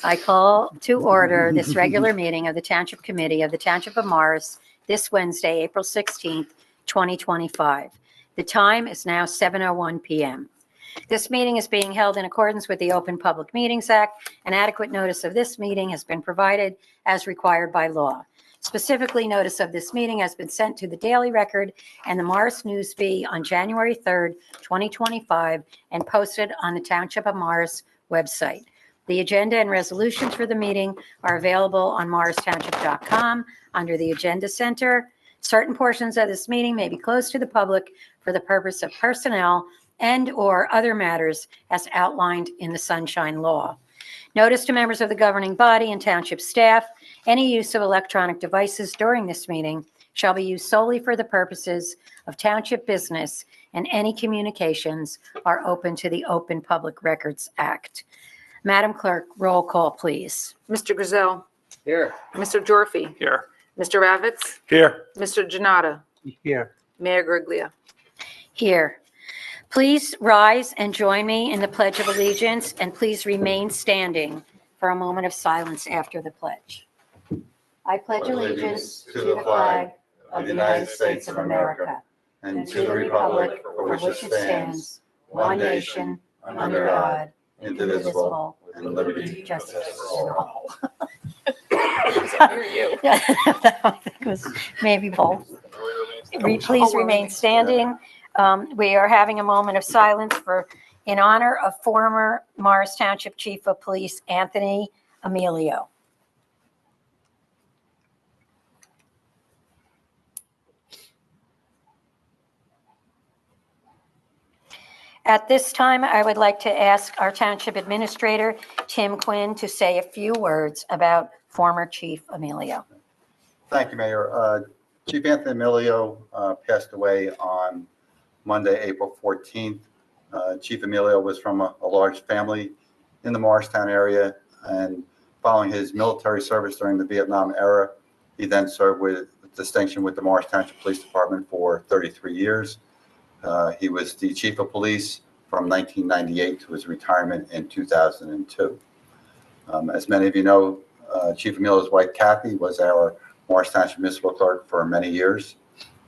I call to order this regular meeting of the Township Committee of the Township of Morris this Wednesday, April 16th, 2025. The time is now 7:01 p.m. This meeting is being held in accordance with the Open Public Meetings Act, and adequate notice of this meeting has been provided as required by law. Specifically, notice of this meeting has been sent to the Daily Record and the Morris News Bee on January 3rd, 2025, and posted on the Township of Morris website. The agenda and resolutions for the meeting are available on morristownship.com under the Agenda Center. Certain portions of this meeting may be closed to the public for the purpose of personnel and/or other matters as outlined in the Sunshine Law. Notice to members of the governing body and township staff, any use of electronic devices during this meeting shall be used solely for the purposes of township business, and any communications are open to the Open Public Records Act. Madam Clerk, roll call, please. Mr. Grayzel. Here. Mr. Gyorfy. Here. Mr. Ravitz. Here. Mr. Jonnada. Here. Mayor Guariglia. Here. Please rise and join me in the Pledge of Allegiance, and please remain standing for a moment of silence after the pledge. I pledge allegiance to the flag of the United States of America and to the republic for which it stands, one nation, under God, indivisible, and liberty, justice for all. Yeah, I think it was maybe both. Please remain standing. We are having a moment of silence in honor of former Morris Township Chief of Police Anthony Amelio. At this time, I would like to ask our Township Administrator, Tim Quinn, to say a few words about former Chief Amelio. Thank you, Mayor. Chief Anthony Amelio passed away on Monday, April 14th. Chief Amelio was from a large family in the Morristown area, and following his military service during the Vietnam era, he then served with distinction with the Morris Township Police Department for 33 years. He was the chief of police from 1998 to his retirement in 2002. As many of you know, Chief Amelio's wife, Kathy, was our Morris Township Municipal Clerk for many years.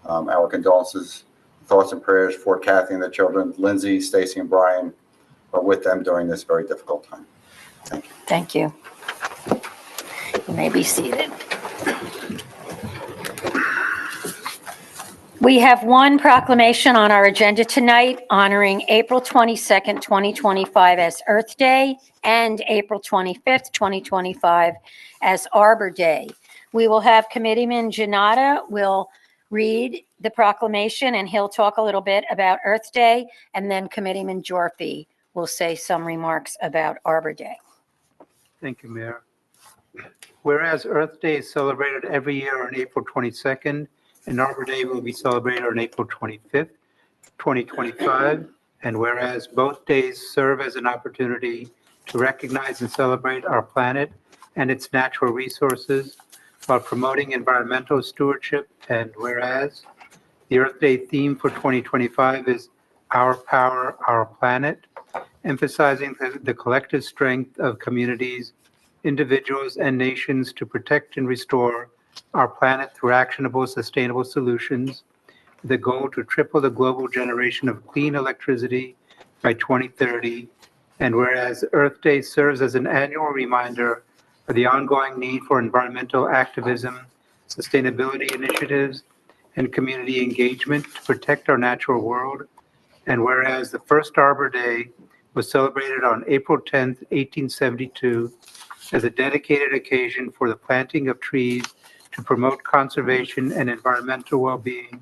Our condolences, thoughts and prayers for Kathy and the children, Lindsay, Stacy, and Brian, are with them during this very difficult time. Thank you. Thank you. You may be seated. We have one proclamation on our agenda tonight honoring April 22nd, 2025 as Earth Day and April 25th, 2025 as Arbor Day. We will have Committeeman Jonnada will read the proclamation, and he'll talk a little bit about Earth Day, and then Committeeman Gyorfy will say some remarks about Arbor Day. Thank you, Mayor. Whereas Earth Day is celebrated every year on April 22nd, and Arbor Day will be celebrated on April 25th, 2025, and whereas both days serve as an opportunity to recognize and celebrate our planet and its natural resources while promoting environmental stewardship, and whereas the Earth Day theme for 2025 is Our Power, Our Planet, emphasizing the collective strength of communities, individuals, and nations to protect and restore our planet through actionable, sustainable solutions, with the goal to triple the global generation of clean electricity by 2030. And whereas Earth Day serves as an annual reminder of the ongoing need for environmental activism, sustainability initiatives, and community engagement to protect our natural world. And whereas the first Arbor Day was celebrated on April 10th, 1872, as a dedicated occasion for the planting of trees to promote conservation and environmental well-being.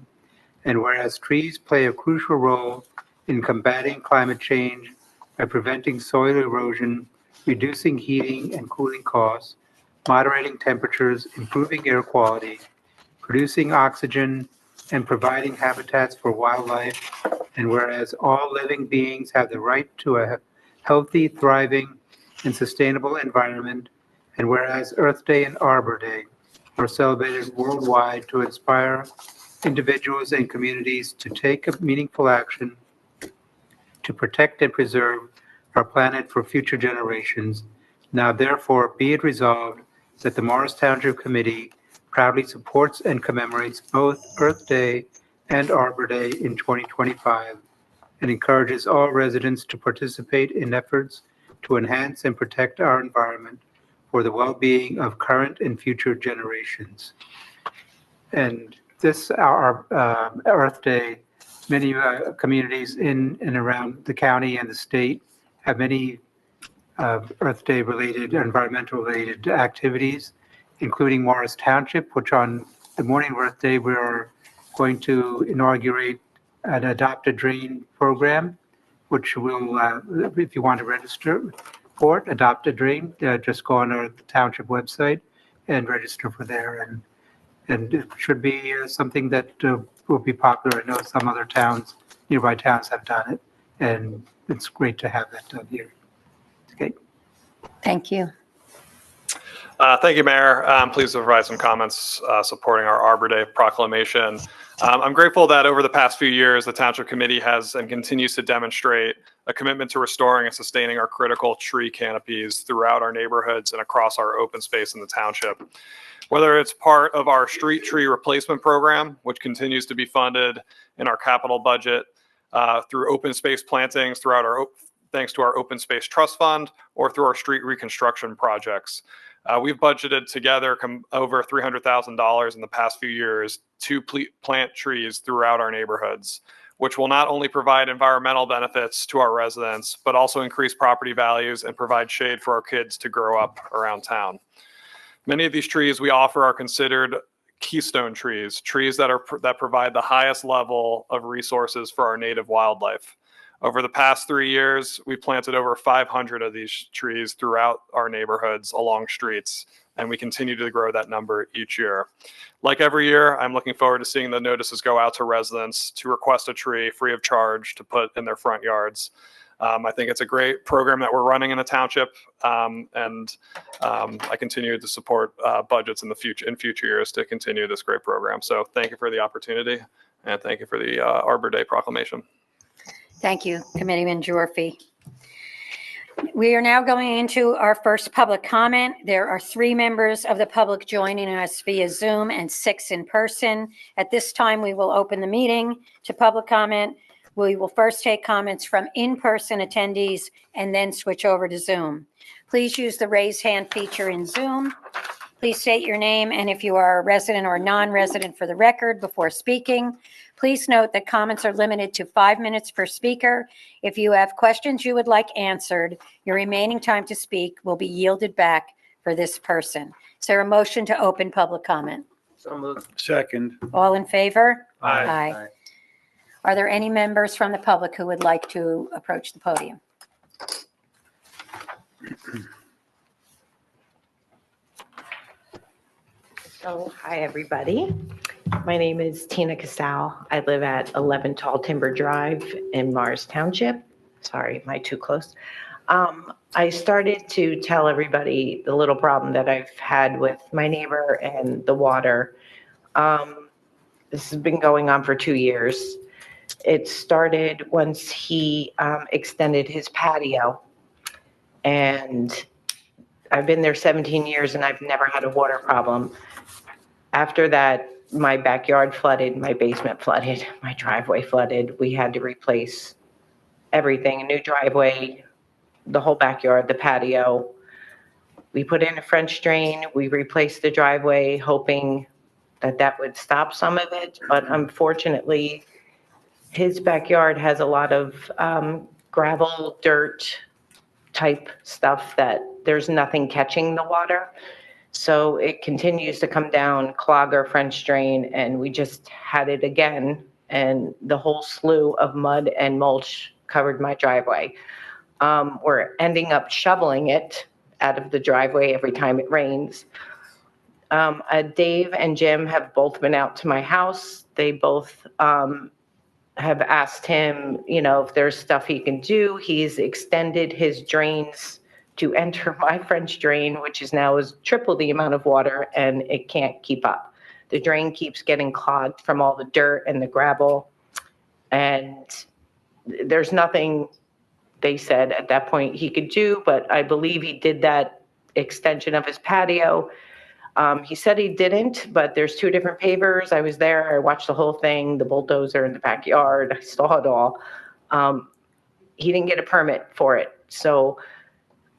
And whereas trees play a crucial role in combating climate change by preventing soil erosion, reducing heating and cooling costs, moderating temperatures, improving air quality, producing oxygen, and providing habitats for wildlife. And whereas all living beings have the right to a healthy, thriving, and sustainable environment, and whereas Earth Day and Arbor Day are celebrated worldwide to inspire individuals and communities to take a meaningful action to protect and preserve our planet for future generations. Now therefore be it resolved that the Morris Township Committee proudly supports and commemorates both Earth Day and Arbor Day in 2025 and encourages all residents to participate in efforts to enhance and protect our environment for the well-being of current and future generations. And this, our Earth Day, many communities in and around the county and the state have many Earth Day related, environmental related activities, including Morris Township, which on the morning of Earth Day, we are going to inaugurate an Adopt a Drain program, which will, if you want to register for it, Adopt a Drain, just go on the township website and register for there. And it should be something that will be popular. I know some other towns, nearby towns have done it, and it's great to have that done here. Okay. Thank you. Thank you, Mayor. I'm pleased to provide some comments supporting our Arbor Day proclamation. I'm grateful that over the past few years, the Township Committee has and continues to demonstrate a commitment to restoring and sustaining our critical tree canopies throughout our neighborhoods and across our open space in the township. Whether it's part of our street tree replacement program, which continues to be funded in our capital budget through open space plantings throughout thanks to our open space trust fund, or through our street reconstruction projects. We've budgeted together over $300,000 in the past few years to plant trees throughout our neighborhoods, which will not only provide environmental benefits to our residents, but also increase property values and provide shade for our kids to grow up around town. Many of these trees we offer are considered keystone trees, trees that provide the highest level of resources for our native wildlife. Over the past 3 years, we planted over 500 of these trees throughout our neighborhoods along streets, and we continue to grow that number each year. Like every year, I'm looking forward to seeing the notices go out to residents to request a tree free of charge to put in their front yards. I think it's a great program that we're running in the township, and I continue to support budgets in future years to continue this great program. So thank you for the opportunity, and thank you for the Arbor Day proclamation. Thank you, Committeeman Gyorfy. We are now going into our first public comment. There are 3 members of the public joining us via Zoom and 6 in person. At this time, we will open the meeting to public comment. We will first take comments from in-person attendees and then switch over to Zoom. Please use the raise hand feature in Zoom. Please state your name and if you are a resident or non-resident for the record before speaking. Please note that comments are limited to 5 minutes per speaker. If you have questions you would like answered, your remaining time to speak will be yielded back for this person. Is there a motion to open public comment? So moved. Second. All in favor? Aye. Aye. Are there any members from the public who would like to approach the podium? So, hi, everybody. My name is Tina Casal. I live at 11 Tall Timber Drive in Morris Township. Sorry, am I too close? I started to tell everybody the little problem that I've had with my neighbor and the water. This has been going on for 2 years. It started once he extended his patio, and I've been there 17 years and I've never had a water problem. After that, my backyard flooded, my basement flooded, my driveway flooded. We had to replace everything, a new driveway, the whole backyard, the patio. We put in a French drain. We replaced the driveway, hoping that that would stop some of it. But unfortunately, his backyard has a lot of gravel, dirt type stuff that there's nothing catching the water. So it continues to come down, clog our French drain, and we just had it again. And the whole slew of mud and mulch covered my driveway. We're ending up shoveling it out of the driveway every time it rains. Dave and Jim have both been out to my house. They both have asked him, if there's stuff he can do. He's extended his drains to enter my French drain, which is now is triple the amount of water, and it can't keep up. The drain keeps getting clogged from all the dirt and the gravel, and there's nothing, they said, at that point he could do, but I believe he did that extension of his patio. He said he didn't, but there's 2 different pavers. I was there. I watched the whole thing, the bulldozer in the backyard. I saw it all. He didn't get a permit for it. So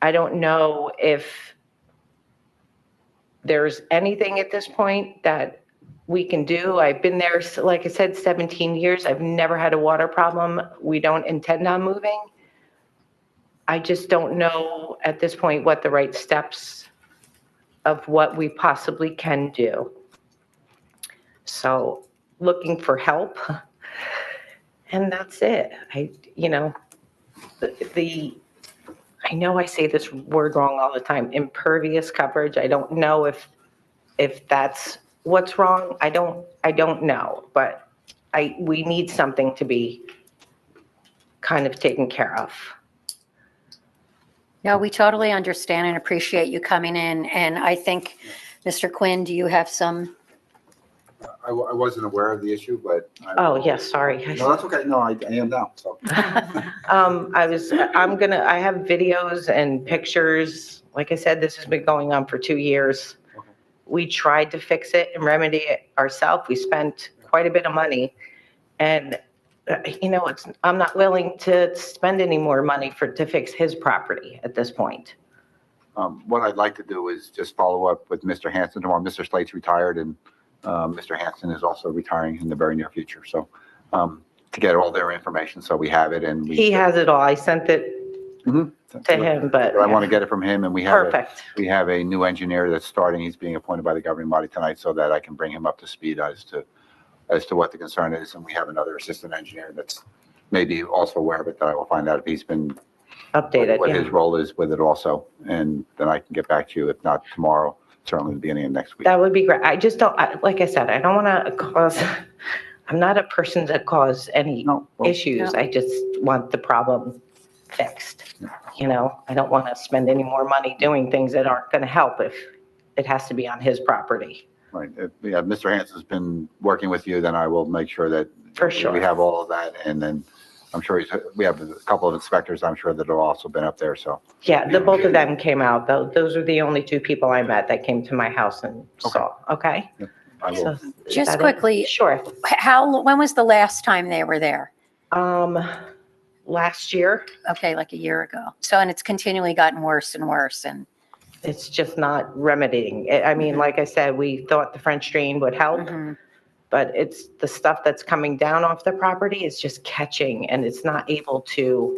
I don't know if there's anything at this point that we can do. I've been there, like I said, 17 years. I've never had a water problem. We don't intend on moving. I just don't know at this point what the right steps of what we possibly can do. So looking for help. And that's it. I know I say this word wrong all the time, impervious coverage. I don't know if that's what's wrong. I don't know, but we need something to be kind of taken care of. No, we totally understand and appreciate you coming in. And I think, Mr. Quinn, do you have some? I wasn't aware of the issue, but. Oh, yes, sorry. No, that's okay. No, I am now, so. I have videos and pictures. Like I said, this has been going on for 2 years. Okay. We tried to fix it and remedy it ourselves. We spent quite a bit of money. And, I'm not willing to spend any more money to fix his property at this point. What I'd like to do is just follow up with Mr. Hanson tomorrow. Mr. Slate's retired and Mr. Hanson is also retiring in the very near future. So to get all their information, so we have it and He has it all. I sent it to him, but. I want to get it from him, and we have a new engineer that's starting. He's being appointed by the governing body tonight, so that I can bring him up to speed as to what the concern is. And we have another assistant engineer that's maybe also aware of it, that I will find out if he's been Updated, what yeah. his role is with it also, and then I can get back to you, if not tomorrow, certainly the beginning of next week. That would be great. I just don't, like I said, I don't want to cause, I'm not a person that cause any No, well, issues. I just want the problem fixed. I don't want to spend any more money doing things that aren't going to help if it has to be on his property. Right. If Mr. Hanson's been working with you, then I will make sure that For sure. we have all of that, and then I'm sure we have a couple of inspectors, I'm sure, that have also been up there, so. Yeah, the both of them came out. Those are the only 2 people I met that came to my house and saw. Okay? I will. So, is Just that it? quickly. Sure. When was the last time they were there? Last year, Okay, like a year ago. So, and it's continually gotten worse and worse. And it's just not remedying. I mean, like I said, we thought the French drain would help. Mhm. But it's the stuff that's coming down off the property is just catching, and it's not able to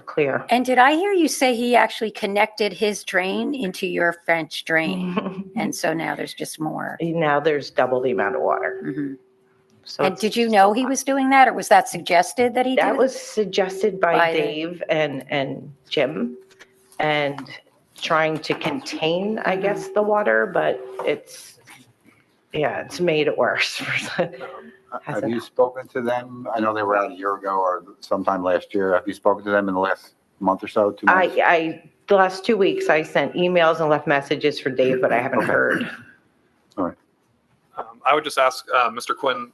clear. And did I hear you say he actually connected his drain into your French drain? And so now there's just more. Now there's double the amount of water. Mhm. So And did you know he was doing that, or was that suggested that he did? that was suggested by By Dave and Jim, and trying to contain, I guess, the water, but it's made it worse. Have you spoken to them? I know they were out a year ago or sometime last year. Have you spoken to them in the last month or so, 2 months? The last 2 weeks, I sent emails and left messages for Dave, but I haven't heard. All right. I would just ask Mr. Quinn,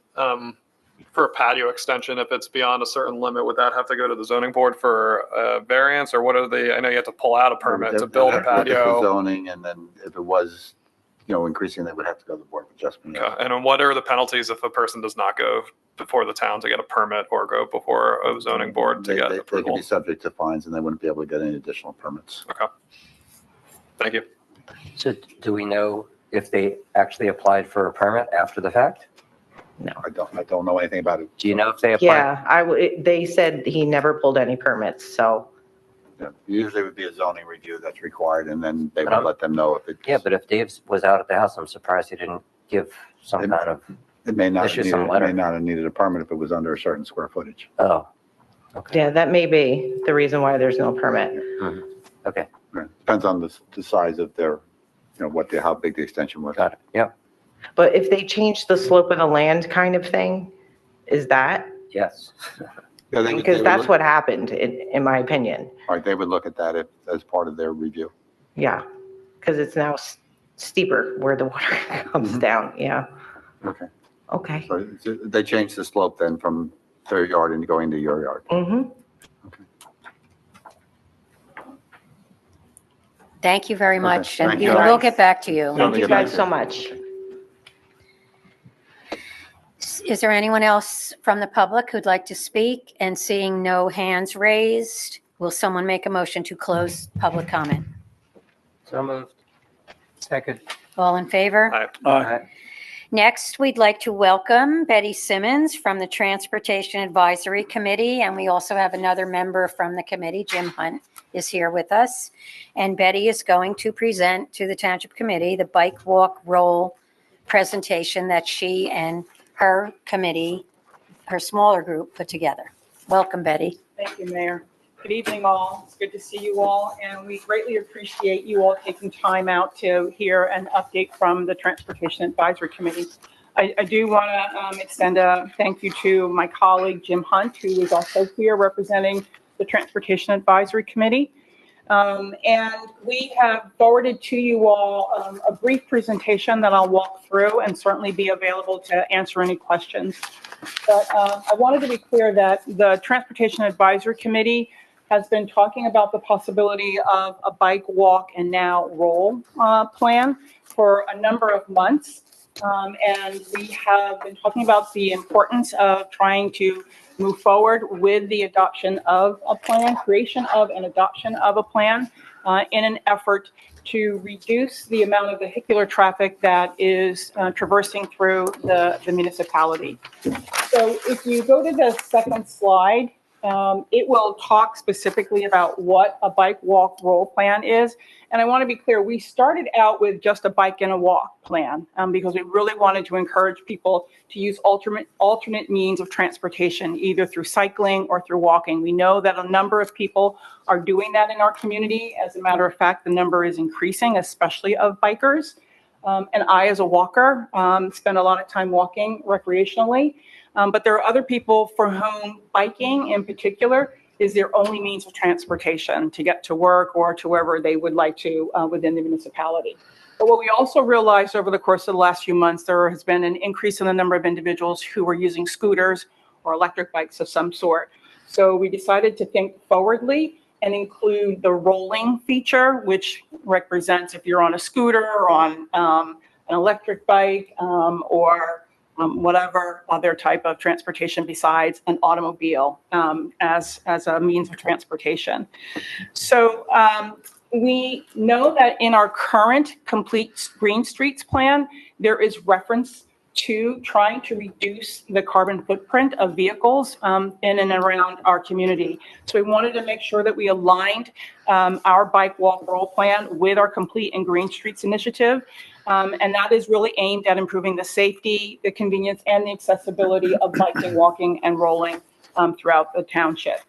for a patio extension, if it's beyond a certain limit, would that have to go to the zoning board for a variance, or what are I know you have to pull out a permit to build a Look at the patio. zoning, and then if it was, increasing, they would have to go to the board of adjustment. Okay. And then what are the penalties if a person does not go before the town to get a permit or go before a zoning board to get They could approval? be subject to fines, and they wouldn't be able to get any additional permits. Okay. Thank you. So do we know if they actually applied for a permit after the fact? No. I don't know anything about it. Do you know if they applied? Yeah, they said he never pulled any permits, so. Yeah, usually it would be a zoning review that's required, and then they But would let them know if it's. Yeah, but if Dave was out at the house, I'm surprised he didn't give some It- kind of, It may not have issue needed, some it letter. may not have needed a permit if it was under a certain square footage. oh, okay. Yeah, that may be the reason why there's no permit. Okay, Right. Depends on the size of their, how big the extension was. got it. Yeah, But if they change the slope of the land kind of thing, is that? yes. Yeah, Because that's what happened, in my opinion. Right, they would look at that as part of their review. Yeah, because it's now steeper where the water comes down, yeah. Okay. Okay. So they changed the slope then from their yard into going to your yard. Mm-hmm. Thank you very much, and thank we you. will get back to you. Thank Thank you get guys back so to much. Is there anyone else from the public who'd like to speak? And seeing no hands raised, will someone make a motion to close public comment? So moved. Second. All in favor? Aye. Aye. Next, we'd like to welcome Betty Simmons from the Transportation Advisory Committee, and we also have another member from the committee, Jim Hunt, is here with us. And Betty is going to present to the Township Committee the bike walk roll presentation that she and her committee, her smaller group, put together. Welcome, Betty. Thank you, Mayor. Good evening, all. It's good to see you all, and we greatly appreciate you all taking time out to hear an update from the Transportation Advisory Committee. I do want to extend a thank you to my colleague, Jim Hunt, who is also here representing the Transportation Advisory Committee. And we have forwarded to you all a brief presentation that I'll walk through and certainly be available to answer any questions. But I wanted to be clear that the Transportation Advisory Committee has been talking about the possibility of a bike, walk, and now roll plan for a number of months. And we have been talking about the importance of trying to move forward with the adoption of a plan, creation of and adoption of a plan in an effort to reduce the amount of vehicular traffic that is traversing through the municipality. So if you go to the second slide, it will talk specifically about what a bike, walk, roll plan is. And I want to be clear, we started out with just a bike and a walk plan because we really wanted to encourage people to use alternate means of transportation, either through cycling or through walking. We know that a number of people are doing that in our community. As a matter of fact, the number is increasing, especially of bikers. And I, as a walker, spend a lot of time walking recreationally. But there are other people for whom biking in particular is their only means of transportation to get to work or to wherever they would like to within the municipality. But what we also realized over the course of the last few months, there has been an increase in the number of individuals who are using scooters or electric bikes of some sort. So we decided to think forwardly and include the rolling feature, which represents if you're on a scooter or on an electric bike or whatever other type of transportation besides an automobile as a means of transportation. So we know that in our current complete Green Streets plan, there is reference to trying to reduce the carbon footprint of vehicles in and around our community. So we wanted to make sure that we aligned our bike, walk, roll plan with our Complete and Green Streets initiative. And that is really aimed at improving the safety, the convenience, and the accessibility of biking, walking, and rolling throughout the township.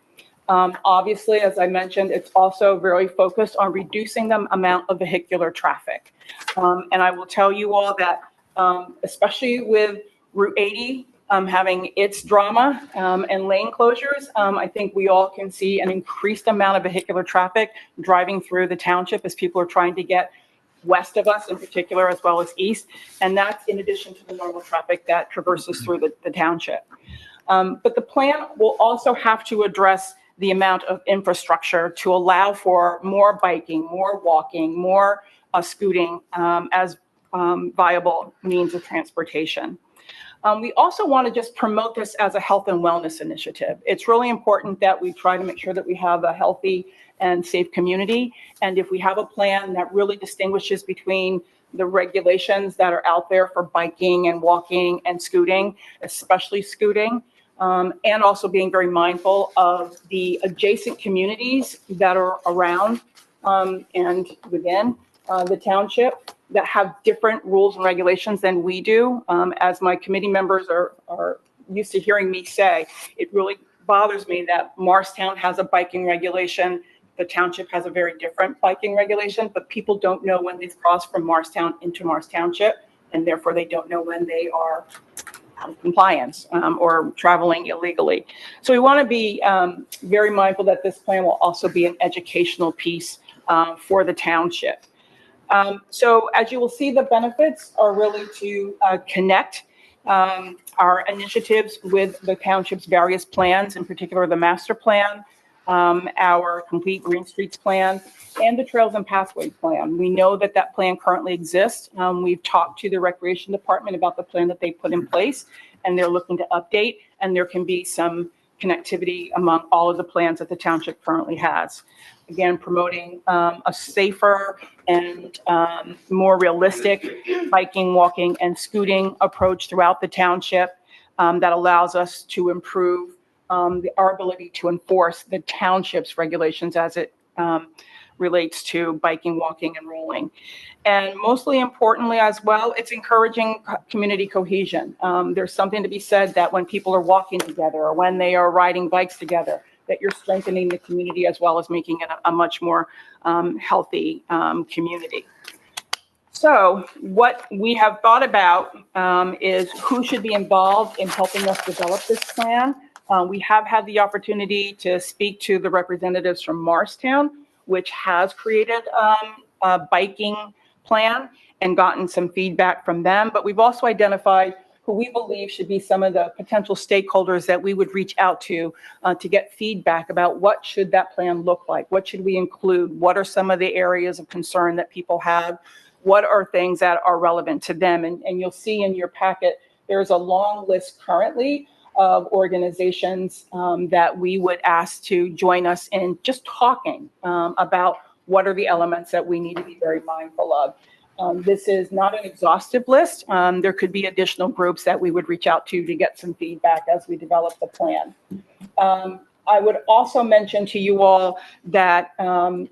Obviously, as I mentioned, it's also very focused on reducing the amount of vehicular traffic. And I will tell you all that, especially with Route 80 having its drama and lane closures, I think we all can see an increased amount of vehicular traffic driving through the township as people are trying to get west of us in particular, as well as east. And that's in addition to the normal traffic that traverses through the township. But the plan will also have to address the amount of infrastructure to allow for more biking, more walking, more scooting as viable means of transportation. We also want to just promote this as a health and wellness initiative. It's really important that we try to make sure that we have a healthy and safe community. And if we have a plan that really distinguishes between the regulations that are out there for biking and walking and scooting, especially scooting, and also being very mindful of the adjacent communities that are around and within the township that have different rules and regulations than we do. As my committee members are used to hearing me say, it really bothers me that Morristown has a biking regulation. The township has a very different biking regulation, but people don't know when they've crossed from Morristown into Morris Township, and therefore they don't know when they are out of compliance or traveling illegally. So we want to be very mindful that this plan will also be an educational piece for the township. So as you will see, the benefits are really to connect our initiatives with the township's various plans, in particular the master plan, our complete Green Streets plan and the Trails and Pathways plan. We know that that plan currently exists. We've talked to the Recreation Department about the plan that they put in place, and they're looking to update, and there can be some connectivity among all of the plans that the township currently has. Again, promoting a safer and more realistic biking, walking, and scooting approach throughout the township that allows us to improve our ability to enforce the township's regulations as it relates to biking, walking, and rolling. And mostly importantly as well, it's encouraging community cohesion. There's something to be said that when people are walking together or when they are riding bikes together, that you're strengthening the community as well as making it a much more healthy community. So what we have thought about is who should be involved in helping us develop this plan. We have had the opportunity to speak to the representatives from Morristown, which has created a biking plan and gotten some feedback from them. But we've also identified who we believe should be some of the potential stakeholders that we would reach out to get feedback about what should that plan look like? What should we include? What are some of the areas of concern that people have? What are things that are relevant to them? And you'll see in your packet, there's a long list currently of organizations that we would ask to join us in just talking about what are the elements that we need to be very mindful of. This is not an exhaustive list. There could be additional groups that we would reach out to get some feedback as we develop the plan. I would also mention to you all that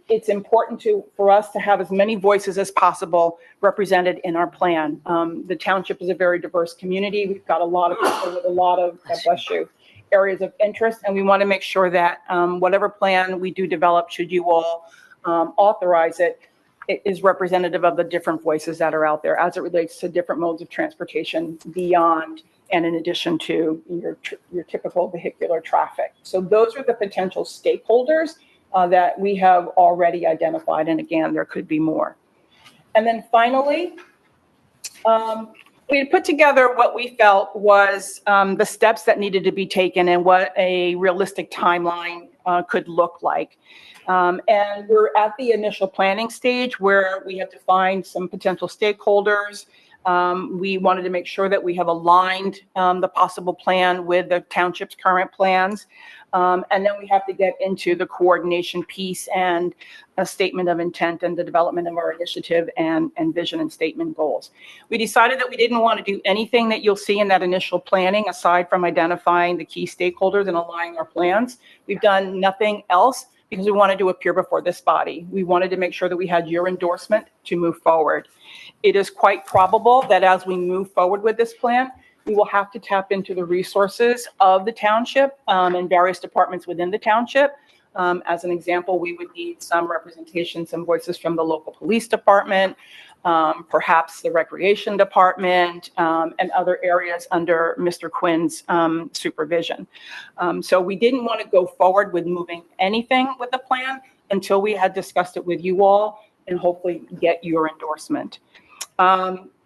it's important for us to have as many voices as possible represented in our plan. The township is a very diverse community. We've got a lot of people with a lot of, God bless you, areas of interest, and we want to make sure that whatever plan we do develop, should you all authorize it, it is representative of the different voices that are out there as it relates to different modes of transportation beyond and in addition to your typical vehicular traffic. So those are the potential stakeholders that we have already identified. And again, there could be more. And then finally, we had put together what we felt was the steps that needed to be taken and what a realistic timeline could look like. And we're at the initial planning stage where we have defined some potential stakeholders. We wanted to make sure that we have aligned the possible plan with the township's current plans. And then we have to get into the coordination piece and a statement of intent and the development of our initiative and vision and statement goals. We decided that we didn't want to do anything that you'll see in that initial planning aside from identifying the key stakeholders and aligning our plans. We've done nothing else because we wanted to appear before this body. We wanted to make sure that we had your endorsement to move forward. It is quite probable that as we move forward with this plan, we will have to tap into the resources of the township and various departments within the township. As an example, we would need some representation, some voices from the local police department, perhaps the recreation department, and other areas under Mr. Quinn's supervision. So we didn't want to go forward with moving anything with the plan until we had discussed it with you all and hopefully get your endorsement.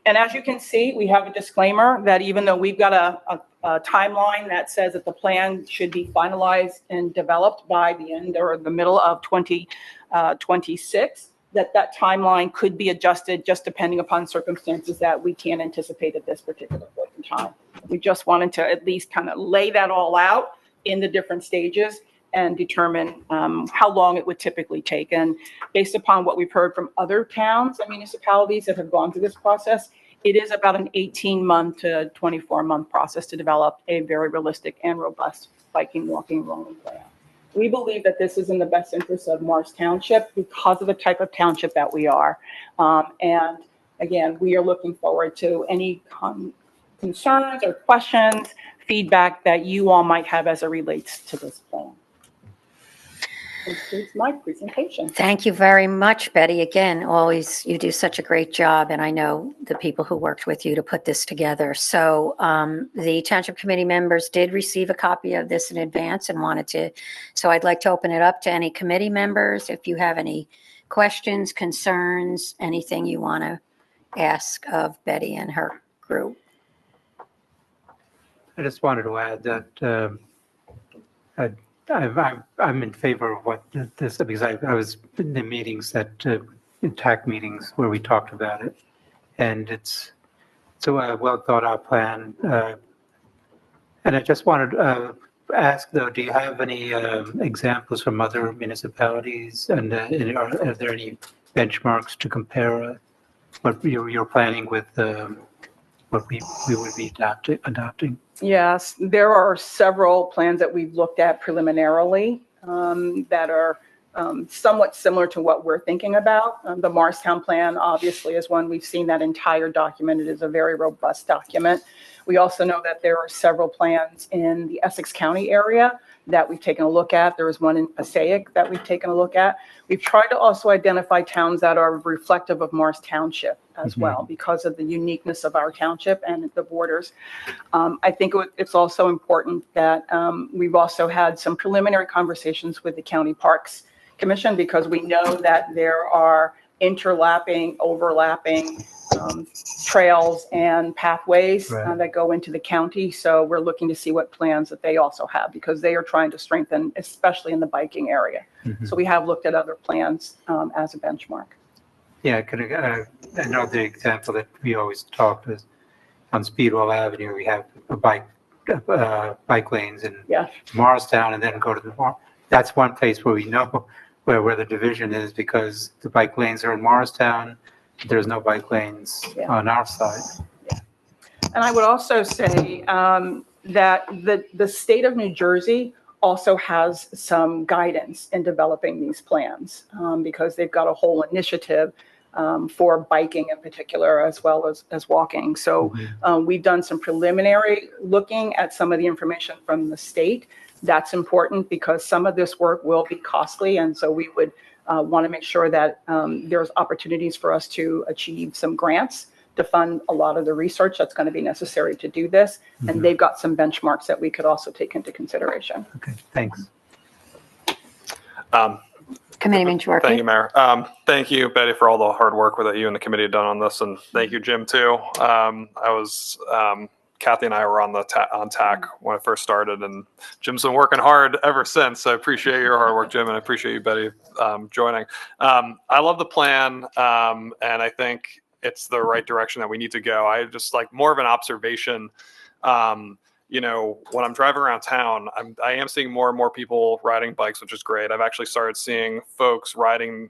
And as you can see, we have a disclaimer that even though we've got a timeline that says that the plan should be finalized and developed by the end or the middle of 2026, that timeline could be adjusted just depending upon circumstances that we can't anticipate at this particular point in time. We just wanted to at least kind of lay that all out in the different stages and determine how long it would typically take. And based upon what we've heard from other towns and municipalities that have gone through this process, it is about an 18-month to 24-month process to develop a very realistic and robust biking, walking, rolling plan. We believe that this is in the best interest of Morris Township because of the type of township that we are. And again, we are looking forward to any concerns or questions, feedback that you all might have as it relates to this plan. This is my presentation. Thank you very much, Betty. Again, always, you do such a great job, and I know the people who worked with you to put this together. So the Township Committee members did receive a copy of this in advance and wanted to, so I'd like to open it up to any committee members. If you have any questions, concerns, anything you want to ask of Betty and her group. I just wanted to add that I'm in favor of what this, because I was in the meetings in TAC meetings where we talked about it. And it's a well thought out plan. And I just wanted to ask though, do you have any examples from other municipalities? And are there any benchmarks to compare what you're planning with what we would be adopting? Yes, there are several plans that we've looked at preliminarily that are somewhat similar to what we're thinking about. The Morristown plan obviously is one. We've seen that entire document. It is a very robust document. We also know that there are several plans in the Essex County area that we've taken a look at. There is one in Passaic that we've taken a look at. We've tried to also identify towns that are reflective of Morris Township as well, because of the uniqueness of our township and the borders. I think it's also important that we've also had some preliminary conversations with the County Parks Commission, because we know that there are overlapping trails and pathways that go into the county. So we're looking to see what plans that they also have, because they are trying to strengthen, especially in the biking area. So we have looked at other plans as a benchmark. Yeah, I know the example that we always talk is on Speedwell Avenue, we have bike lanes in Morristown, and then go to that's one place where we know where the division is, because the bike lanes are in Morristown. There's no bike lanes on our side. And I would also say that the state of New Jersey also has some guidance in developing these plans, because they've got a whole initiative for biking in particular, as well as walking. So we've done some preliminary looking at some of the information from the state. That's important because some of this work will be costly. And so we would want to make sure that there's opportunities for us to achieve some grants to fund a lot of the research that's going to be necessary to do this. And they've got some benchmarks that we could also take into consideration. Okay, thanks. Committeeman Gyorfy. Thank you, Mayor. Thank you, Betty, for all the hard work that you and the committee have done on this, and thank you, Jim, too. Kathy and I were on TAC when I first started, and Jim's been working hard ever since. So I appreciate your hard work, Jim, and I appreciate you, Betty, joining. I love the plan, and I think it's the right direction that we need to go. I just like more of an observation. When I'm driving around town, I am seeing more and more people riding bikes, which is great. I've actually started seeing folks riding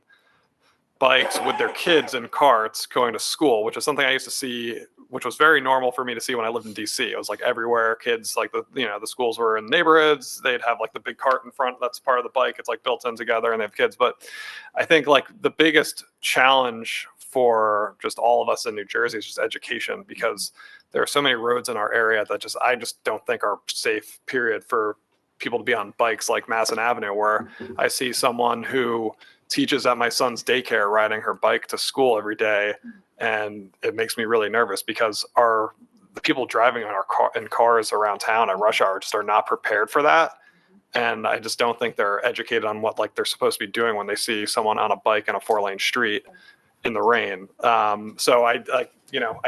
bikes with their kids in carts going to school, which is something I used to see, which was very normal for me to see when I lived in DC. It was like everywhere, kids, like the schools were in neighborhoods. They'd have like the big cart in front. That's part of the bike. It's like built in together, and they have kids. But I think like the biggest challenge for just all of us in New Jersey is just education, because there are so many roads in our area that I just don't think are safe, period, for people to be on bikes, like Masson Avenue, where I see someone who teaches at my son's daycare riding her bike to school every day. And it makes me really nervous, because the people driving in cars around town at rush hour just are not prepared for that. And I just don't think they're educated on what they're supposed to be doing when they see someone on a bike in a 4-lane street in the rain. So I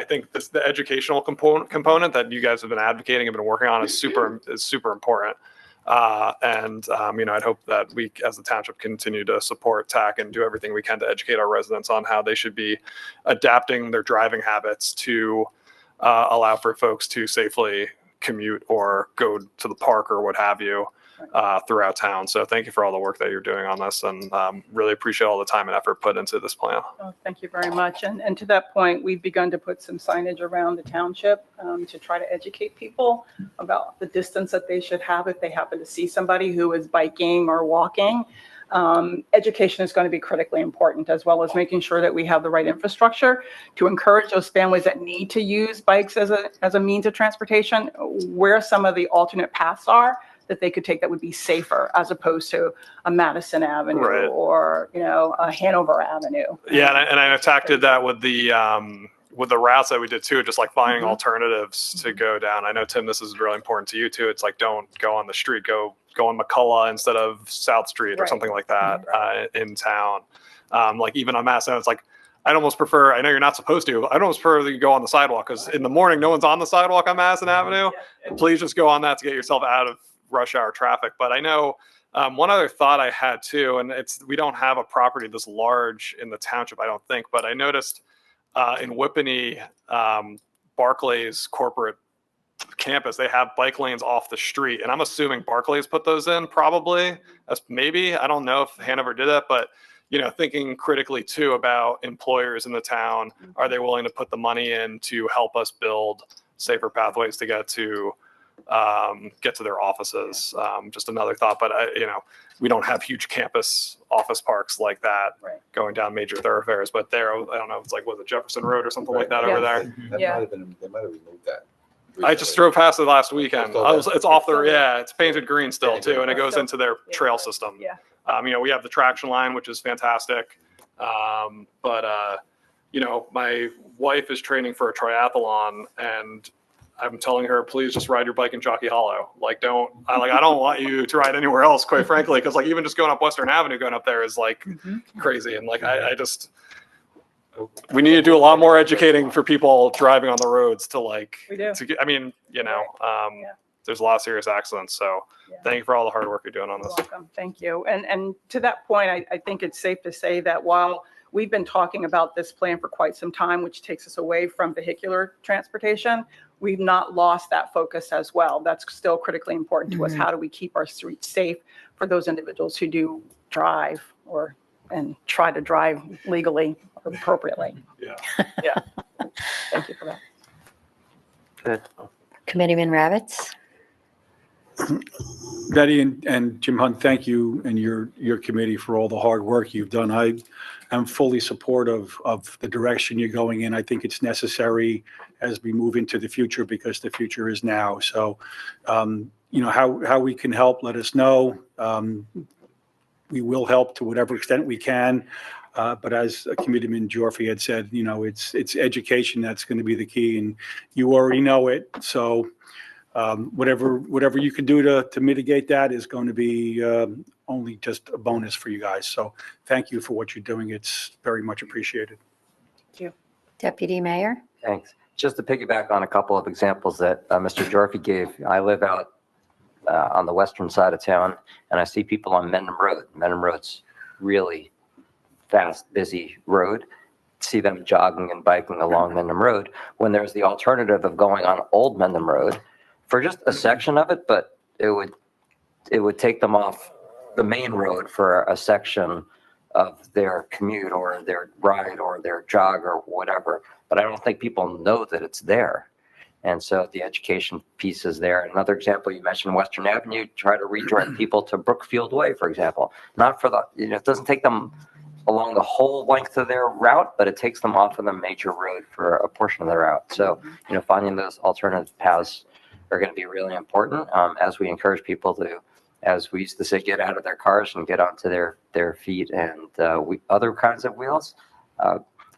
think the educational component that you guys have been advocating and been working on is super important. I'd hope that we, as the township, continue to support TAC and do everything we can to educate our residents on how they should be adapting their driving habits to allow for folks to safely commute or go to the park or what have you throughout town. So thank you for all the work that you're doing on this, and really appreciate all the time and effort put into this plan. Oh, thank you very much. And to that point, we've begun to put some signage around the township to try to educate people about the distance that they should have if they happen to see somebody who is biking or walking. Education is going to be critically important, as well as making sure that we have the right infrastructure to encourage those families that need to use bikes as a means of transportation, where some of the alternate paths are that they could take that would be safer, as opposed to a Madison Avenue or a Hanover Avenue. Yeah, and I attacked that with the routes that we did too, just like finding alternatives to go down. I know, Tim, this is really important to you too. It's like, don't go on the street, go on McCullough instead of South Street or something like that in town. Like even on Madison, it's like, I'd almost prefer, I know you're not supposed to, I'd almost prefer that you go on the sidewalk, because in the morning, no one's on the sidewalk on Madison Avenue. Please just go on that to get yourself out of rush hour traffic. But I know One other thought I had too, and we don't have a property this large in the township, I don't think, but I noticed in Whippany, Barclays corporate campus, they have bike lanes off the street, and I'm assuming Barclays put those in probably. Maybe, I don't know if Hanover did that, but thinking critically too about employers in the town, are they willing to put the money in to help us build safer pathways to get to their offices? Just another thought, but we don't have huge campus office parks like that going down major thoroughfares, but there, I don't know, it's like, was it Jefferson Road or something like that over there? Yeah. They might have removed that. I just drove past it last weekend. It's off the, it's painted green still too, and it goes into their trail system. Yeah. We have the traction line, which is fantastic. But my wife is training for a triathlon, and I'm telling her, please just ride your bike in Jockey Hollow. I don't want you to ride anywhere else, quite frankly, because even just going up Western Avenue, going up there is crazy. And we need to do a lot more educating for people driving on the roads We do. there's a lot of serious accidents. So thank you for all the hard work you're doing on You're this. welcome. Thank you. And to that point, I think it's safe to say that while we've been talking about this plan for quite some time, which takes us away from vehicular transportation, we've not lost that focus as well. That's still critically important to us. How do we keep our streets safe for those individuals who do drive and try to drive legally or appropriately? Yeah. Yeah. Thank you for that. Good. Committeeman Ravitz? Betty and Jim Hunt, thank you and your committee for all the hard work you've done. I am fully supportive of the direction you're going in. I think it's necessary as we move into the future, because the future is now. So, how we can help, let us know. We will help to whatever extent we can. But as Committeeman Gyorfy had said, it's education that's going to be the key, and you already know it. So whatever you can do to mitigate that is going to be only just a bonus for you guys. So thank you for what you're doing. It's very much appreciated. Thank you. Deputy Mayor? Thanks. Just to piggyback on a couple of examples that Mr. Gyorfy gave, I live out on the western side of town, and I see people on Mendham Road. Mendham Road's really fast, busy road. See them jogging and biking along Mendham Road when there's the alternative of going on Old Mendham Road for just a section of it, but it would take them off the main road for a section of their commute or their ride or their jog or whatever. But I don't think people know that it's there. And so the education piece is there. Another example, you mentioned Western Avenue, try to redirect people to Brookfield Way, for example. Not for the, it doesn't take them along the whole length of their route, but it takes them off of the major road for a portion of the route. So, finding those alternative paths are going to be really important as we encourage people to, as we used to say, get out of their cars and get onto their feet and other kinds of wheels.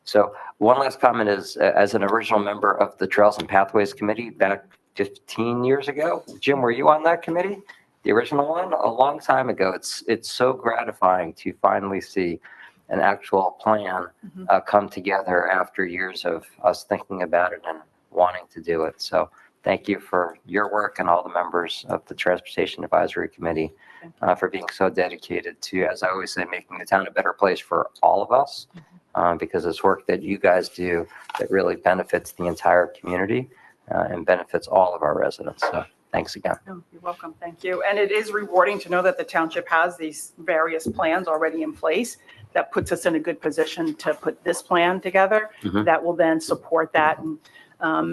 So one last comment is, as an original member of the Trails and Pathways Committee back 15 years ago, Jim, were you on that committee? The original one? A long time ago. It's so gratifying to finally see an actual plan come together after years of us thinking about it and wanting to do it. So thank you for your work and all the members of the Transportation Advisory Committee for being so dedicated to, as I always say, making the town a better place for all of us, because it's work that you guys do that really benefits the entire community and benefits all of our residents. So thanks again. Oh, you're welcome. Thank you. And it is rewarding to know that the township has these various plans already in place. That puts us in a good position to put this plan together that will then support that. And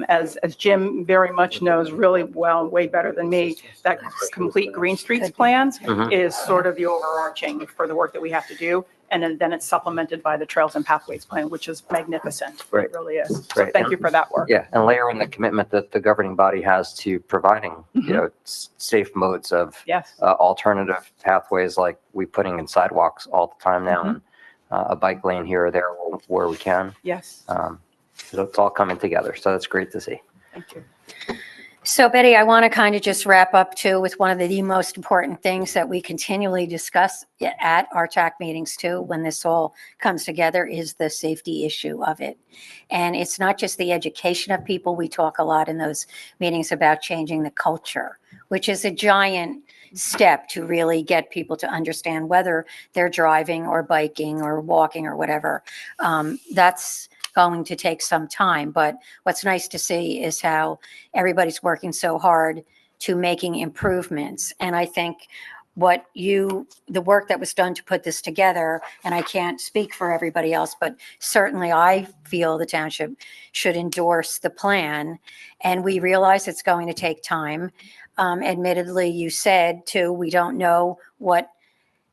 as Jim very much knows really well, way better than me, that complete Green Streets plan is sort of the overarching for the work that we have to do. And then it's supplemented by the Trails and Pathways plan, which is magnificent. Right. It really is. So Right. thank you for that work. Yeah, and layer in the commitment that the governing body has to providing, safe modes of Yes. alternative pathways, like we putting in sidewalks all the time now, and a bike lane here or there where we can. Yes. So it's all coming together. So that's great to see. Thank you. So Betty, I want to kind of just wrap up too with one of the most important things that we continually discuss at our TAC meetings too, when this all comes together, is the safety issue of it. And it's not just the education of people. We talk a lot in those meetings about changing the culture, which is a giant step to really get people to understand whether they're driving or biking or walking or whatever. That's going to take some time, but what's nice to see is how everybody's working so hard to making improvements. And I think the work that was done to put this together, and I can't speak for everybody else, but certainly I feel the township should endorse the plan. And we realize it's going to take time. Admittedly, you said too, we don't know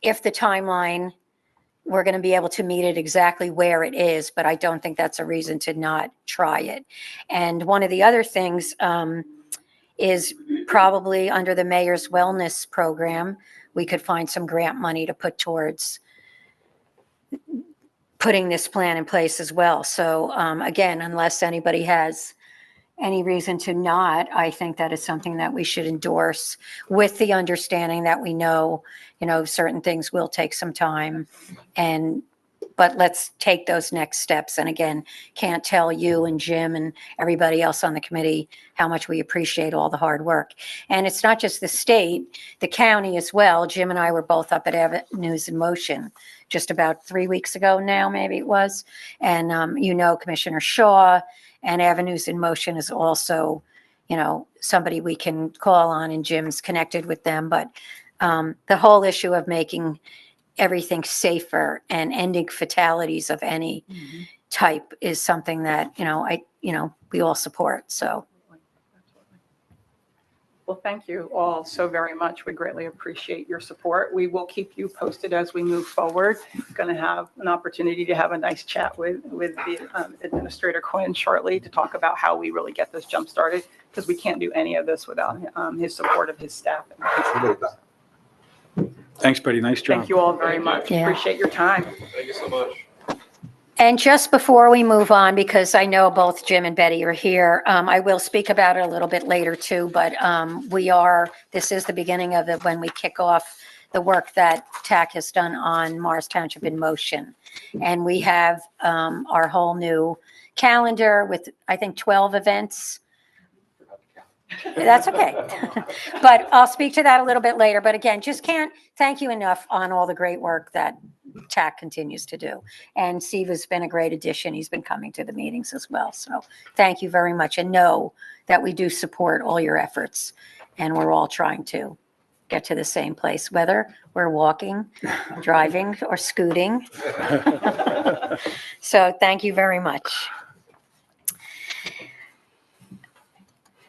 if the timeline, we're going to be able to meet it exactly where it is, but I don't think that's a reason to not try it. And one of the other things is probably under the mayor's wellness program, we could find some grant money to put towards putting this plan in place as well. So again, unless anybody has any reason to not, I think that is something that we should endorse with the understanding that we know, certain things will take some time, but let's take those next steps. And again, can't tell you and Jim and everybody else on the committee how much we appreciate all the hard work. And it's not just the state, the county as well. Jim and I were both up at Avenues in Motion just about 3 weeks ago now, maybe it was. And Commissioner Shaw, and Avenues in Motion is also, somebody we can call on, and Jim's connected with them. But the whole issue of making everything safer and ending fatalities of any type is something that, we all support. So. Well, thank you all so very much. We greatly appreciate your support. We will keep you posted as we move forward. Going to have an opportunity to have a nice chat with the Administrator Quinn shortly to talk about how we really get this jump started, because we can't do any of this without his support of his staff. Thanks, Betty. Nice job. Thank you all very much. Yeah. Appreciate your time. Thank you so much. And just before we move on, because I know both Jim and Betty are here, I will speak about it a little bit later too, but this is the beginning of when we kick off the work that TAC has done on Morris Township in Motion. And we have our whole new calendar with, I think, 12 events. That's okay. But I'll speak to that a little bit later. But again, just can't thank you enough on all the great work that TAC continues to do. And Siva's been a great addition. He's been coming to the meetings as well. So thank you very much. And know that we do support all your efforts. And we're all trying to get to the same place, whether we're walking, driving, or scooting. So thank you very much.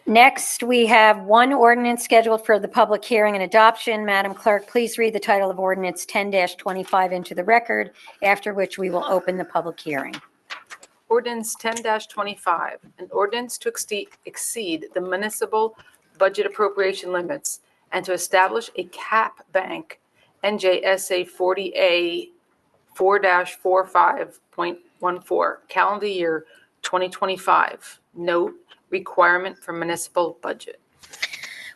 Next, we have one ordinance scheduled for the public hearing and adoption. Madam Clerk, please read the title of ordinance 10-25 into the record, after which we will open the public hearing. Ordinance 10-25, an ordinance to exceed the municipal budget appropriation limits and to establish a cap bank, NJSA 40A 4-45.14, calendar year 2025. Note, requirement for municipal budget.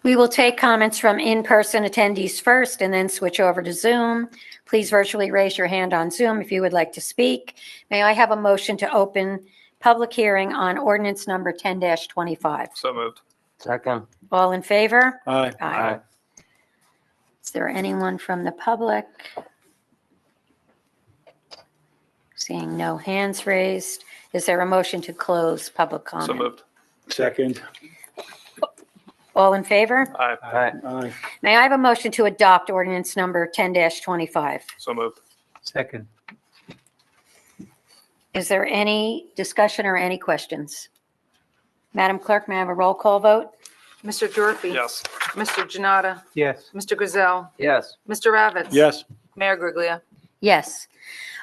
We will take comments from in-person attendees first and then switch over to Zoom. Please virtually raise your hand on Zoom if you would like to speak. May I have a motion to open public hearing on ordinance number 10-25? So moved. Second. All in favor? Aye. Aye. Is there anyone from the public? Seeing no hands raised. Is there a motion to close public comment? So moved. Second. All in favor? Aye. Aye. Aye. May I have a motion to adopt ordinance number 10-25? So moved. Second. Is there any discussion or any questions? Madam Clerk, may I have a roll call vote? Mr. Gyorfy. Yes. Mr. Jonnada. Yes. Mr. Grayzel. Yes. Mr. Ravitz. Yes. Mayor Griglia. Yes.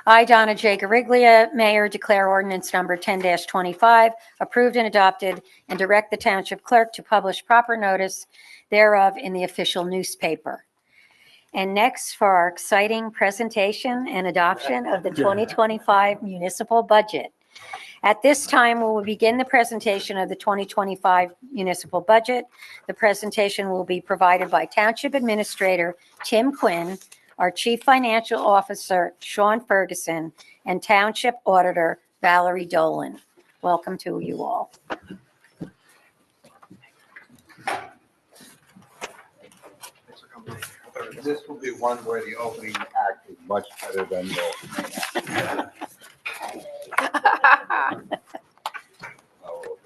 I, Donna J. Guariglia, Mayor, declare ordinance number 10-25 approved and adopted, and direct the Township Clerk to publish proper notice thereof in the official newspaper. And next, for our exciting presentation and adoption of the 2025 municipal budget. At this time, we will begin the presentation of the 2025 municipal budget. The presentation will be provided by Township Administrator Tim Quinn, our Chief Financial Officer, Sean Ferguson, and Township Auditor, Valerie Dolan. Welcome to you all. This will be one where the opening act is much better than the main act. Oh,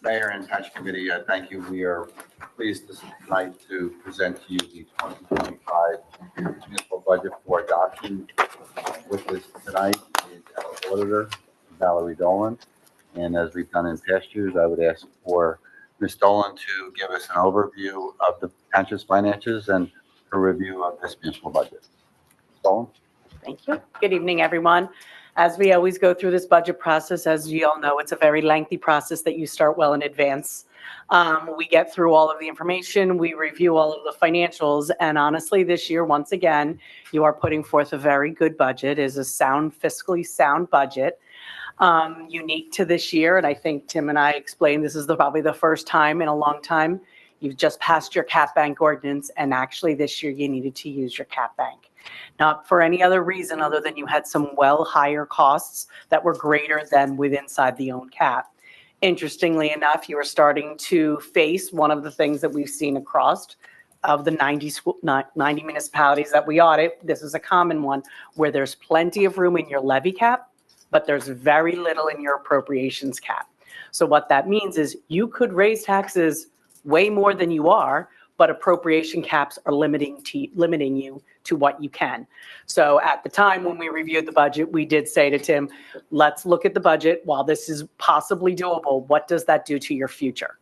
Mayor and Township Committee, thank you. We are pleased tonight to present to you the 2025 municipal budget for adoption. With us tonight is our auditor, Valerie Dolan. And as we've done in past years, I would ask for Ms. Dolan to give us an overview of the township's finances and a review of this municipal budget. Dolan? Thank you. Good evening, everyone. As we always go through this budget process, as you all know, it's a very lengthy process that you start well in advance. We get through all of the information, we review all of the financials, and honestly, this year, once again, you are putting forth a very good budget. It is a sound, fiscally sound budget, unique to this year. And I think Tim and I explained this is probably the first time in a long time you've just passed your cap bank ordinance, and actually this year you needed to use your cap bank. Not for any other reason other than you had some well higher costs that were greater than inside the own cap. Interestingly enough, you are starting to face one of the things that we've seen across of the 90 municipalities that we audit. This is a common one where there's plenty of room in your levy cap, but there's very little in your appropriations cap. So what that means is you could raise taxes way more than you are, but appropriation caps are limiting you to what you can. So at the time when we reviewed the budget, we did say to Tim, let's look at the budget. While this is possibly doable, what does that do to your future?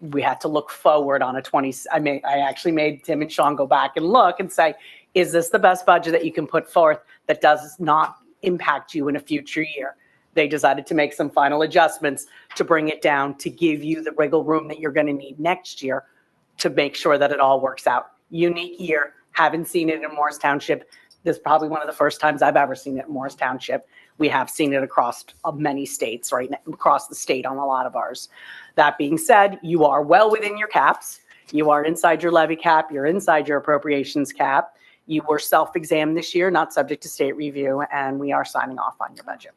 We had to look forward on I actually made Tim and Sean go back and look and say, is this the best budget that you can put forth that does not impact you in a future year? They decided to make some final adjustments to bring it down to give you the wiggle room that you're going to need next year to make sure that it all works out. Unique year. Haven't seen it in Morris Township. This is probably one of the first times I've ever seen it in Morris Township. We have seen it across many states, right now, across the state on a lot of ours. That being said, you are well within your caps. You are inside your levy cap. You're inside your appropriations cap. You were self-examined this year, not subject to state review, and we are signing off on your budget.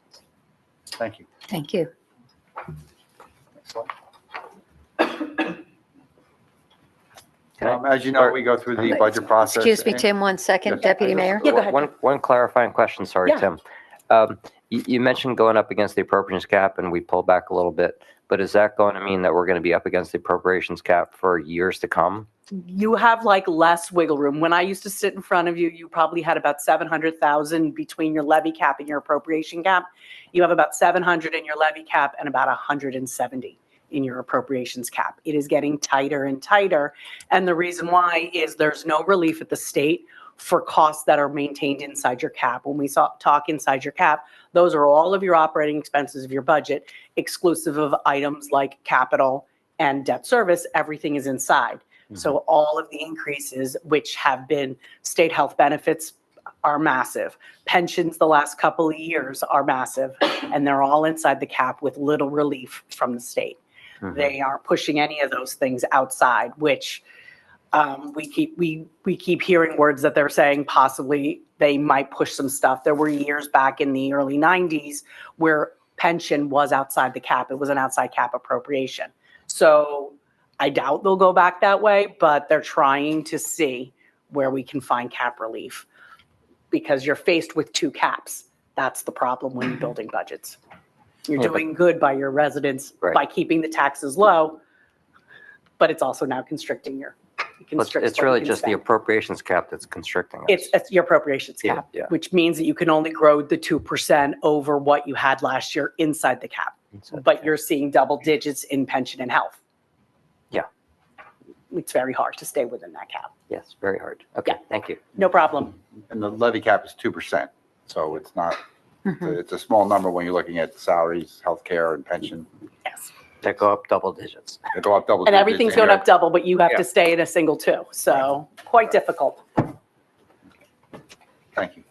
Thank you. Thank you. Next slide. As you know, we go through the budget process. Excuse me, Tim, 1 second, Yes. Deputy Mayor. Yeah, go ahead. One clarifying question, sorry, Yeah. Tim. You mentioned going up against the appropriations cap and we pulled back a little bit, but is that going to mean that we're going to be up against the appropriations cap for years to come? You have like less wiggle room. When I used to sit in front of you, you probably had about 700,000 between your levy cap and your appropriation cap. You have about 700 in your levy cap and about 170 in your appropriations cap. It is getting tighter and tighter. And the reason why is there's no relief at the state for costs that are maintained inside your cap. When we talk inside your cap, those are all of your operating expenses of your budget, exclusive of items like capital and debt service. Everything is inside. So all of the increases, which have been state health benefits, are massive. Pensions the last couple of years are massive, and they're all inside the cap with little relief from the state. They aren't pushing any of those things outside, which we keep hearing words that they're saying possibly they might push some stuff. There were years back in the early 90s where pension was outside the cap. It was an outside cap appropriation. So I doubt they'll go back that way, but they're trying to see where we can find cap relief because you're faced with two caps. That's the problem when you're building budgets. You're doing good by your residents by keeping the taxes low, but it's also now constricting your. It's really just the appropriations cap that's constricting us. It's your appropriations cap, which means that you can only grow the 2% over what you had last year inside the cap. But you're seeing double digits in pension and health. Yeah. It's very hard to stay within that cap. Yes, very hard. Okay, thank you. No problem. And the levy cap is 2%. So it's not, it's a small number when you're looking at salaries, healthcare, and pension. Yes. They go up double digits. They go up double And digits. everything's going up double, but you have to stay in a single two. So quite difficult. Thank you.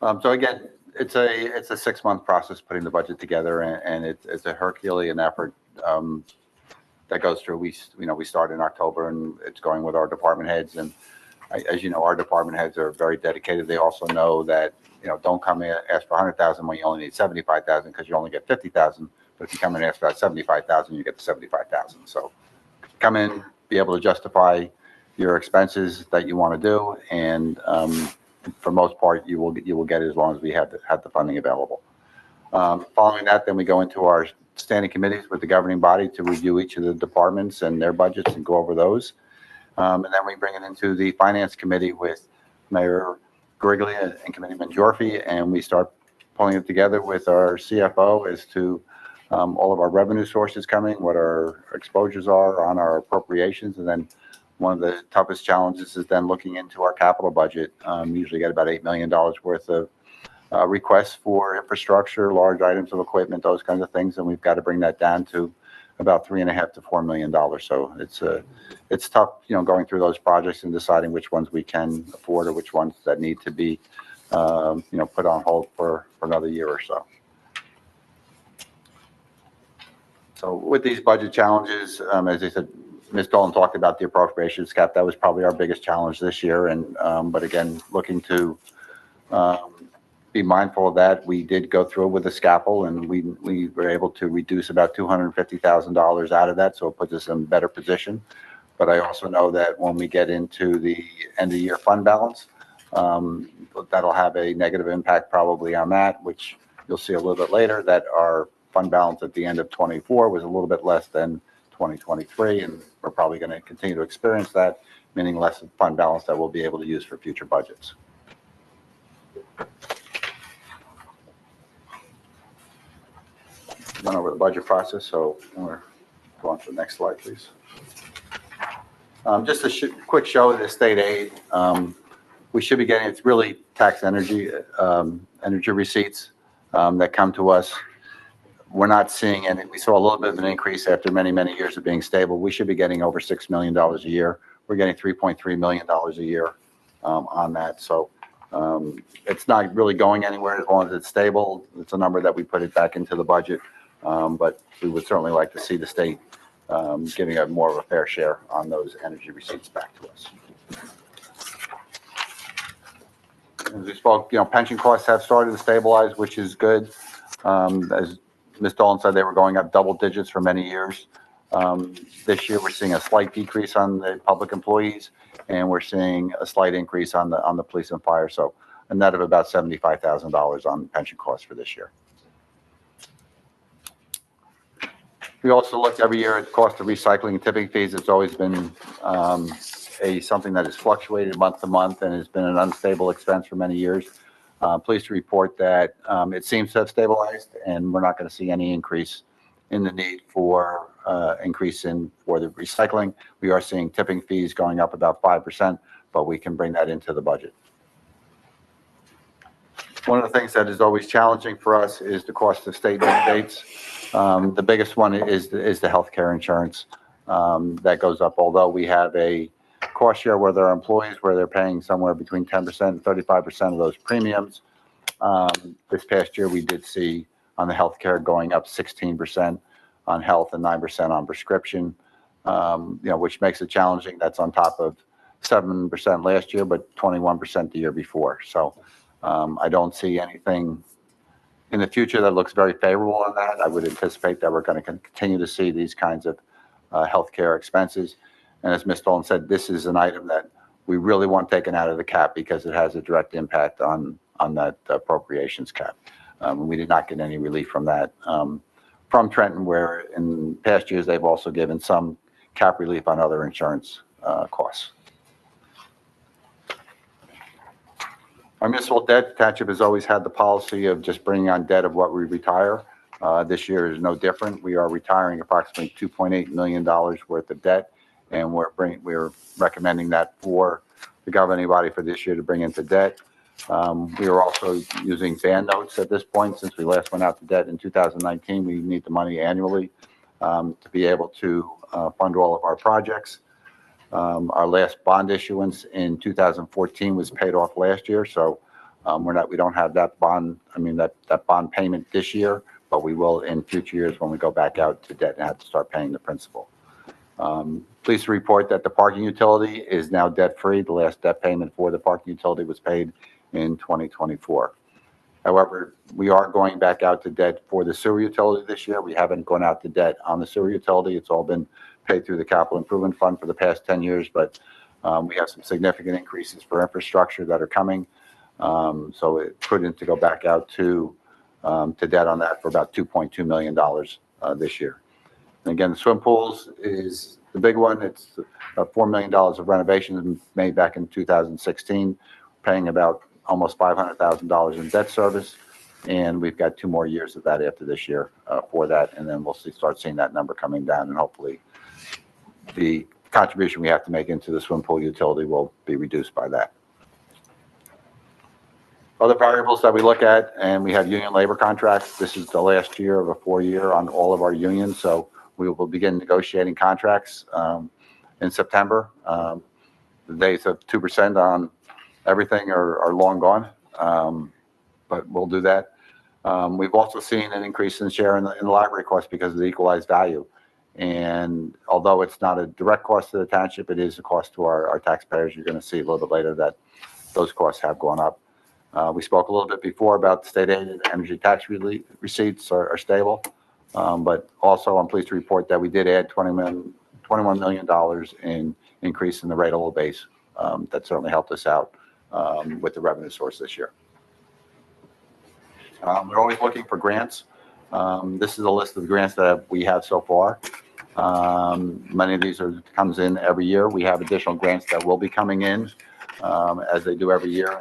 So again, It's a 6-month process putting the budget together, and it's a Herculean effort that goes through. We start in October, and it's going with our department heads. And as you know, our department heads are very dedicated. They also know that, don't come in ask for 100,000 when you only need 75,000 because you only get 50,000. But if you come in and ask for 75,000, you get the 75,000. So come in, be able to justify your expenses that you want to do, and for most part, you will get it as long as we have the funding available. Following that, then we go into our standing committees with the governing body to review each of the departments and their budgets and go over those. And then we bring it into the finance committee with Mayor Guariglia and Committeeman Gyorfy, and we start pulling it together with our CFO as to all of our revenue sources coming, what our exposures are on our appropriations, and then one of the toughest challenges is then looking into our capital budget. Usually get about $8 million worth of requests for infrastructure, large items of equipment, those kinds of things, and we've got to bring that down to about $3.5 to $4 million. So it's tough, going through those projects and deciding which ones we can afford or which ones that need to be, put on hold for another year or so. So with these budget challenges, as I said, Ms. Dolan talked about the appropriations cap. That was probably our biggest challenge this year. And but again, looking to be mindful of that, we did go through with a scalpel, and we were able to reduce about $250,000 out of that. So it puts us in a better position. But I also know that when we get into the end of year fund balance, that'll have a negative impact probably on that, which you'll see a little bit later, that our fund balance at the end of 24 was a little bit less than 2023, and we're probably going to continue to experience that, meaning less fund balance that we'll be able to use for future budgets. Went over the budget process, so we're go on to the next slide, please. Just a quick show of the state aid. We should be getting, it's really tax energy receipts that come to us. We're not seeing any. We saw a little bit of an increase after many, many years of being stable. We should be getting over $6 million a year. We're getting $3.3 million a year on that. So it's not really going anywhere as long as it's stable. It's a number that we put it back into the budget. But we would certainly like to see the state giving a more of a fair share on those energy receipts back to us. As we spoke, pension costs have started to stabilize, which is good. As Ms. Dolan said, they were going up double digits for many years. This year, we're seeing a slight decrease on the public employees, and we're seeing a slight increase on the police and fire. So a net of about $75,000 on pension costs for this year. We also looked every year at the cost of recycling and tipping fees. It's always been something that has fluctuated month to month and has been an unstable expense for many years. Pleased to report that it seems to have stabilized, and we're not going to see any increase in the need for for the recycling. We are seeing tipping fees going up about 5%, but we can bring that into the budget. One of the things that is always challenging for us is the cost of state mandates. The biggest one is the healthcare insurance that goes up. Although we have a cost share with our employees where they're paying somewhere between 10% and 35% of those premiums. This past year, we did see on the healthcare going up 16% on health and 9% on prescription, which makes it challenging. That's on top of 7% last year, but 21% the year before. So I don't see anything in the future that looks very favorable on that. I would anticipate that we're going to continue to see these kinds of healthcare expenses. And as Ms. Dolan said, this is an item that we really want taken out of the cap because it has a direct impact on that appropriations cap. We did not get any relief from that from Trenton, where in past years they've also given some cap relief on other insurance costs. Our municipal debt, Township has always had the policy of just bringing on debt of what we retire. This year is no different. We are retiring approximately $2.8 million worth of debt, and we're recommending that for the governing body for this year to bring into debt. We are also using band notes at this point. Since we last went out to debt in 2019, we need the money annually to be able to fund all of our projects. Our last bond issuance in 2014 was paid off last year, so We don't have that bond, that bond payment this year, but we will in future years when we go back out to debt and have to start paying the principal. Pleased to report that the parking utility is now debt-free. The last debt payment for the parking utility was paid in 2024. However, we are going back out to debt for the sewer utility this year. We haven't gone out to debt on the sewer utility. It's all been paid through the capital improvement fund for the past 10 years, but we have some significant increases for infrastructure that are coming. So it's prudent to go back out to debt on that for about $2.2 million this year. And again, the swim pools is the big one. It's $4 million of renovations made back in 2016, paying about almost $500,000 in debt service. And we've got 2 more years of that after this year for that. And then we'll start seeing that number coming down, and hopefully the contribution we have to make into the swim pool utility will be reduced by that. Other variables that we look at, and we have union labor contracts. This is the last year of a 4-year on all of our unions. So we will begin negotiating contracts in September. The days of 2% on everything are long gone, but we'll do that. We've also seen an increase in share in the library cost because of the equalized value. And although it's not a direct cost to the township, it is a cost to our taxpayers. You're going to see a little bit later that those costs have gone up. We spoke a little bit before about the state aid and energy tax receipts are stable. But also I'm pleased to report that we did add $21 million in increase in the rateable base. That certainly helped us out with the revenue source this year. We're always looking for grants. This is a list of the grants that we have so far. Many of these comes in every year. We have additional grants that will be coming in as they do every year.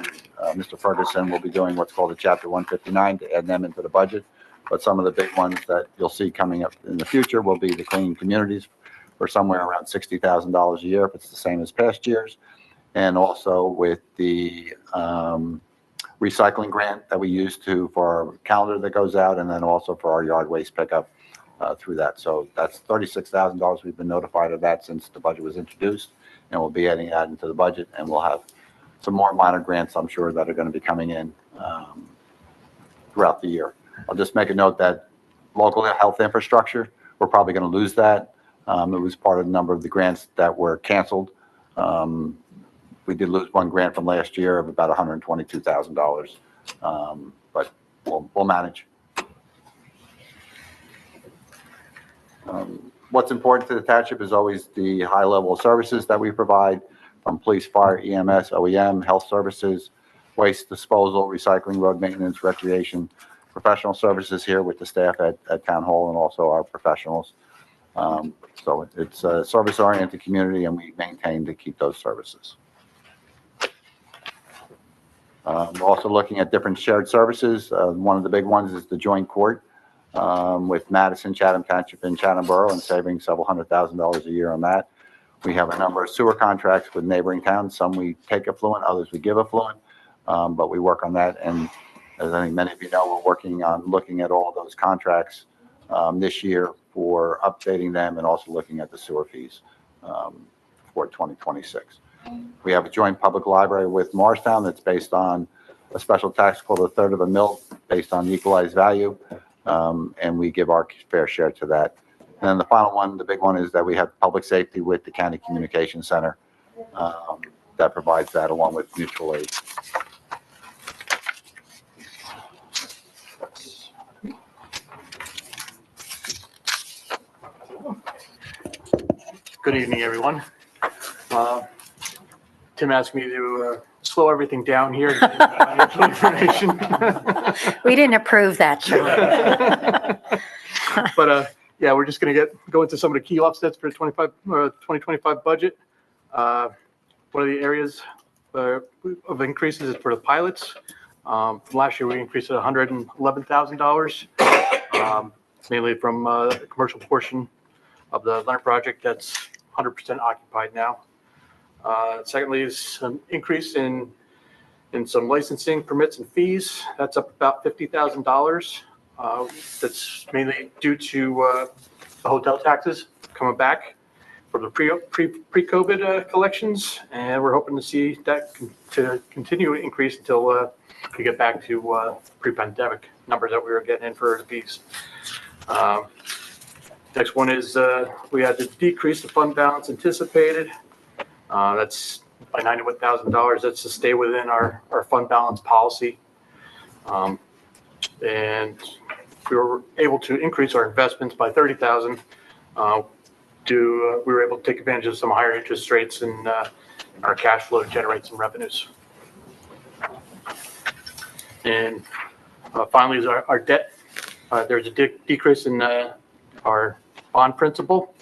Mr. Ferguson will be doing what's called a Chapter 159 to add them into the budget. But some of the big ones that you'll see coming up in the future will be the clean communities for somewhere around $60,000 a year, if it's the same as past years. And also with the recycling grant that we use for our calendar that goes out, and then also for our yard waste pickup through that. So that's $36,000. We've been notified of that since the budget was introduced, and we'll be adding that into the budget, and we'll have some more minor grants, I'm sure, that are going to be coming in throughout the year. I'll just make a note that local health infrastructure, we're probably going to lose that. It was part of a number of the grants that were canceled. We did lose one grant from last year of about $122,000, but we'll manage. What's important to the township is always the high level of services that we provide, from police, fire, EMS, OEM, health services, waste disposal, recycling, road maintenance, recreation, professional services here with the staff at Town Hall, and also our professionals. So it's a service-oriented community, and we maintain to keep those services. We're also looking at different shared services. One of the big ones is the joint court with Madison, Chatham Township, and Chatham Borough, and saving several $100,000 a year on that. We have a number of sewer contracts with neighboring towns. Some we take affluent, others we give affluent, but we work on that. And as I think many of you know, we're working on looking at all those contracts this year for updating them, and also looking at the sewer fees for 2026. We have a joint public library with Morristown that's based on a special tax called a third of a mil, based on the equalized value, and we give our fair share to that. And then the final one, the big one, is that we have public safety with the County Communication Center that provides that along with mutual aid. Good evening, everyone. Tim asked me to slow everything down here. Information. We didn't approve that, Sean. But yeah, we're just going to go into some of the key offsets for the 2025 budget. One of the areas of increases is for the pilots. From last year, we increased it $111,000, mainly from the commercial portion of the Leonard project that's 100% occupied now. Secondly, is some increase in some licensing permits and fees. That's up about $50,000. That's mainly due to the hotel taxes coming back from the pre-COVID collections, and we're hoping to see that to continue to increase until to get back to pre-pandemic numbers that we were getting in for fees. Next one is we had to decrease the fund balance anticipated. That's by $91,000. That's to stay within our fund balance policy. And we were able to increase our investments by $30,000. We were able to take advantage of some higher interest rates and our cash flow to generate some revenues. And finally is our debt. There's a decrease in our bond principal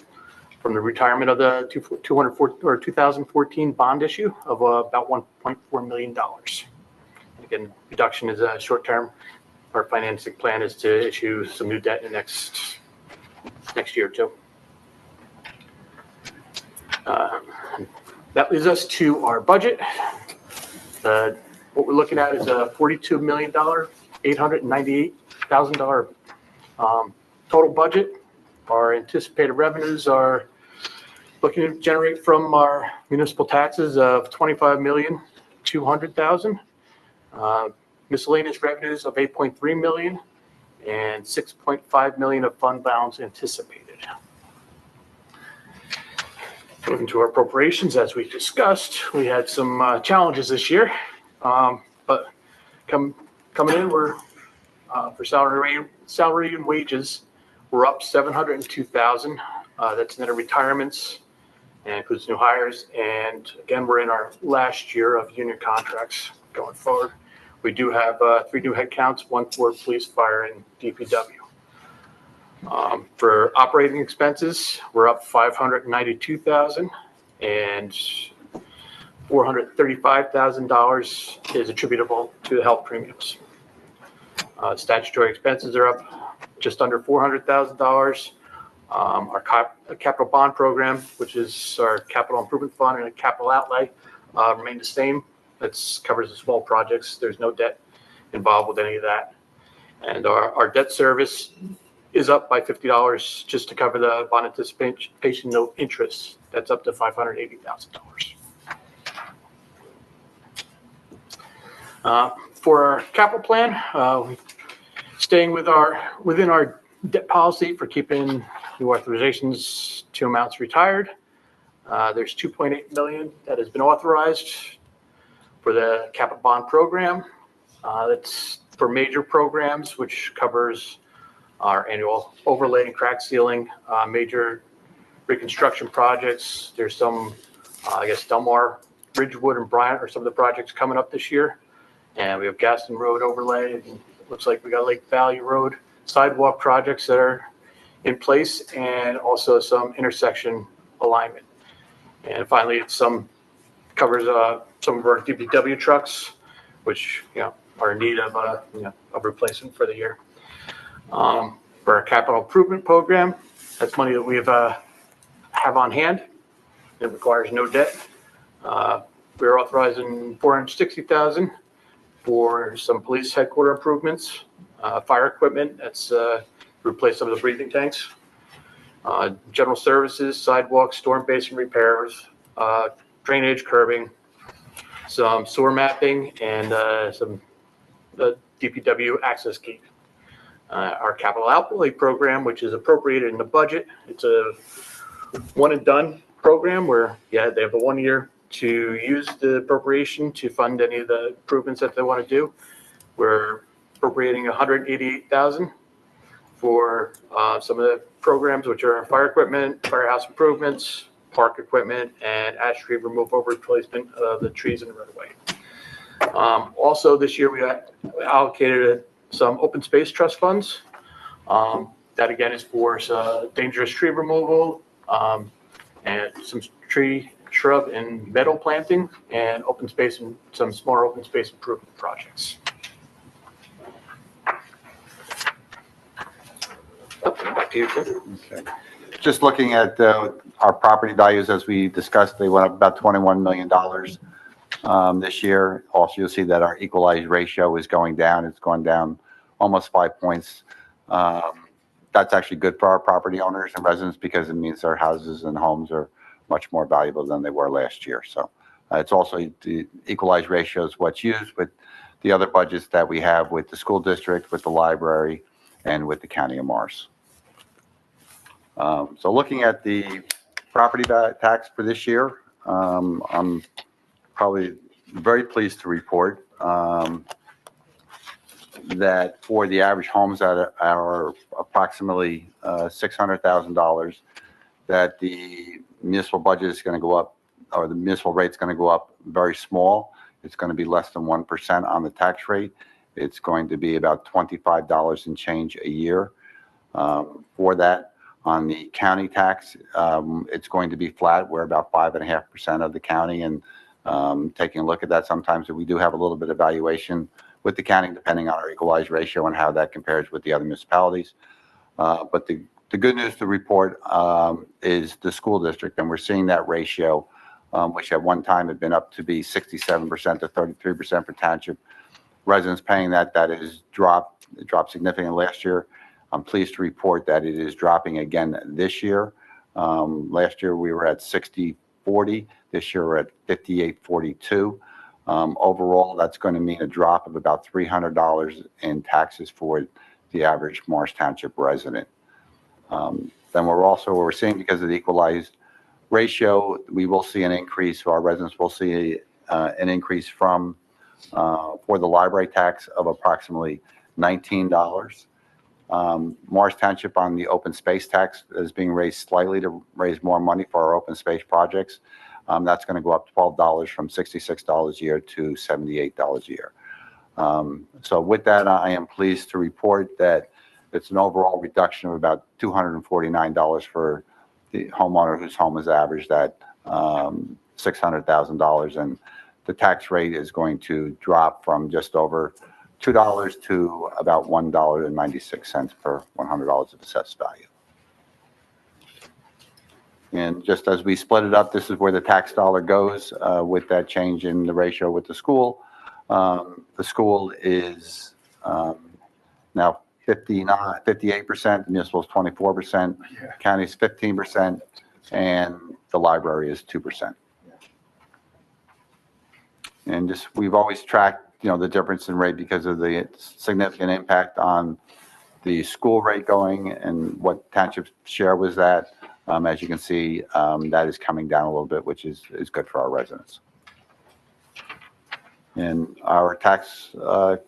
from the retirement of the 2014 bond issue of about $1.4 million. Again, reduction is a short term. Our financing plan is to issue some new debt in the next year or two. That leads us to our budget. What we're looking at is a $42,898,000 total budget. Our anticipated revenues are looking to generate from our municipal taxes of $25,200,000, miscellaneous revenues of $8.3 million, and $6.5 million of fund balance anticipated. Moving to our appropriations, as we discussed, we had some challenges this year, but coming in, we're for salary and wages, we're up $702,000. That's net of retirements and includes new hires. And again, we're in our last year of union contracts going forward. We do have 3 new headcounts, 1 for police, fire, and DPW. For operating expenses, we're up $592,000, and $435,000 is attributable to the health premiums. Statutory expenses are up just under $400,000. Our capital bond program, which is our capital improvement fund and a capital outlay, remain the same. That covers the small projects. There's no debt involved with any of that. And our debt service is up by $50 just to cover the bond anticipation note interest. That's up to $580,000. For our capital plan, staying within our debt policy for keeping new authorizations to amounts retired. There's $2.8 million that has been authorized for the capital bond program. That's for major programs, which covers our annual overlay and crack sealing, major reconstruction projects. There's some, I guess, Delmar, Ridgewood, and Bryant are some of the projects coming up this year. And we have Gaston Road overlay. And it looks like we got Lake Valley Road sidewalk projects that are in place, and also some intersection alignment. And finally, it covers some of our DPW trucks, which are in need of replacement for the year. For our capital improvement program, that's money that we have on hand. It requires no debt. We're authorizing $460,000 for some police headquarter improvements, fire equipment. That's replace some of the breathing tanks. General services, sidewalks, storm basin repairs, drainage, curbing, some sewer mapping, and some DPW access key. Our capital outlay program, which is appropriated in the budget, it's a one and done program where they have the 1 year to use the appropriation to fund any of the improvements that they want to do. We're appropriating $188,000 for some of the programs, which are fire equipment, firehouse improvements, park equipment, and ash tree removal replacement of the trees in the roadway. Also, this year we allocated some open space trust funds. That again is for dangerous tree removal and some tree, shrub, and meadow planting, and open space and some smaller open space improvement projects. Back to you, Tim. Okay. Just looking at our property values, as we discussed, they went up about $21 million this year. Also, you'll see that our equalized ratio is going down. It's gone down almost 5 points. That's actually good for our property owners and residents because it means their houses and homes are much more valuable than they were last year. So it's also the equalized ratio is what's used, but the other budgets that we have with the school district, with the library, and with the county of Morris. So looking at the property tax for this year, I'm probably very pleased to report that for the average homes that are approximately $600,000, that the municipal budget is going to go up, or the municipal rate is going to go up very small. It's going to be less than 1% on the tax rate. It's going to be about $25 and change a year for that. On the county tax, it's going to be flat. We're about 5.5% of the county, and taking a look at that, sometimes we do have a little bit of valuation with the county, depending on our equalized ratio and how that compares with the other municipalities. But the good news to report is the school district, and we're seeing that ratio, which at one time had been up to be 67% to 33% for township residents paying that. That is dropped. It dropped significantly last year. I'm pleased to report that it is dropping again this year. Last year we were at 60-40. This year we're at 58-42. Overall, that's going to mean a drop of about $300 in taxes for the average Morris Township resident. Then we're seeing, because of the equalized ratio, we will see an increase. Our residents will see an increase from for the library tax of approximately $19. Morris Township on the open space tax is being raised slightly to raise more money for our open space projects. That's going to go up $12 from $66 a year to $78 a year. So with that, I am pleased to report that it's an overall reduction of about $249 for the homeowner whose home is averaged at $600,000, and the tax rate is going to drop from just over $2 to about $1.96 per $100 of assessed value. And just as we split it up, this is where the tax dollar goes with that change in the ratio with the school. The school is now 58%, municipal is 24%, county is 15%, and the library is 2%. And just, we've always tracked, the difference in rate because of the significant impact on the school rate going and what township's share was that. As you can see, that is coming down a little bit, which is good for our residents. And our tax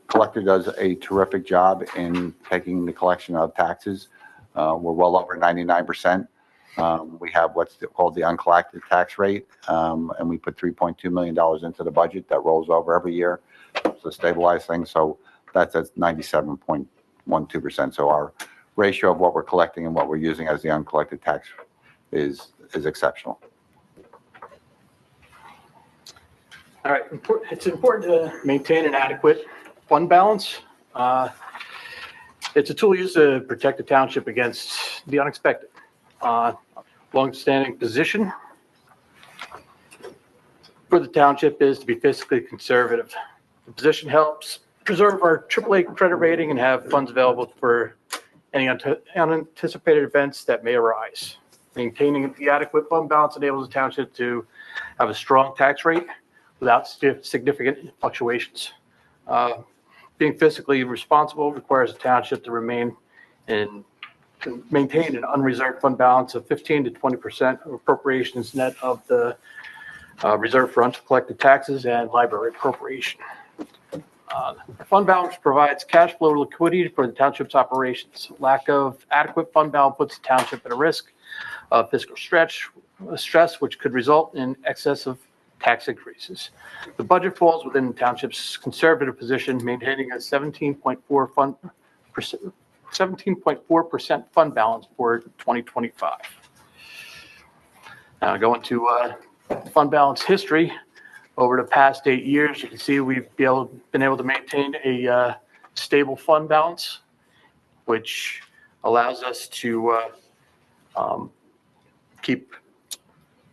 collector does a terrific job in taking the collection of taxes. We're well over 99%. We have what's called the uncollected tax rate, and we put $3.2 million into the budget that rolls over every year to stabilize things. So that's at 97.12%. So our ratio of what we're collecting and what we're using as the uncollected tax is exceptional. All right, it's important to maintain an adequate fund balance. It's a tool used to protect the township against the unexpected. Long-standing position for the township is to be fiscally conservative. The position helps preserve our AAA credit rating and have funds available for any unanticipated events that may arise. Maintaining the adequate fund balance enables the township to have a strong tax rate without significant fluctuations. Being fiscally responsible requires the township to maintain an unreserved fund balance of 15 to 20% of appropriations net of the reserve for uncollected taxes and library appropriation. The fund balance provides cash flow liquidity for the township's operations. Lack of adequate fund balance puts the township at a risk of fiscal stress, which could result in excessive tax increases. The budget falls within the township's conservative position, maintaining a 17.4% fund balance for 2025. Now going to fund balance history. Over the past 8 years, you can see we've been able to maintain a stable fund balance, which allows us to keep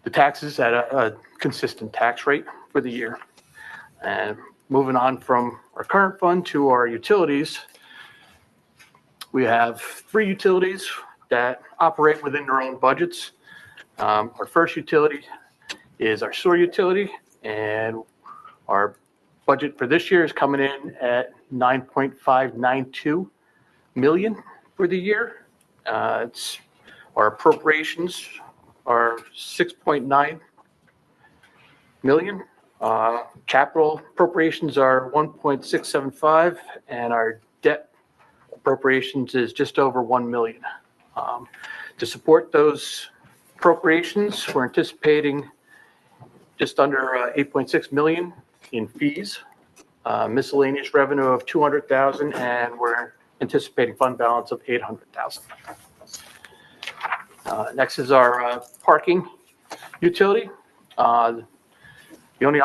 the taxes at a consistent tax rate for the year. And moving on from our current fund to our utilities, we have 3 utilities that operate within their own budgets. Our first utility is our sewer utility, and our budget for this year is coming in at 9.592 million for the year. Our appropriations are 6.9 million. Capital appropriations are 1.675, and our debt appropriations is just over 1 million. To support those appropriations, we're anticipating just under 8.6 million in fees, miscellaneous revenue of 200,000, and we're anticipating fund balance of 800,000. Next is our parking utility. The only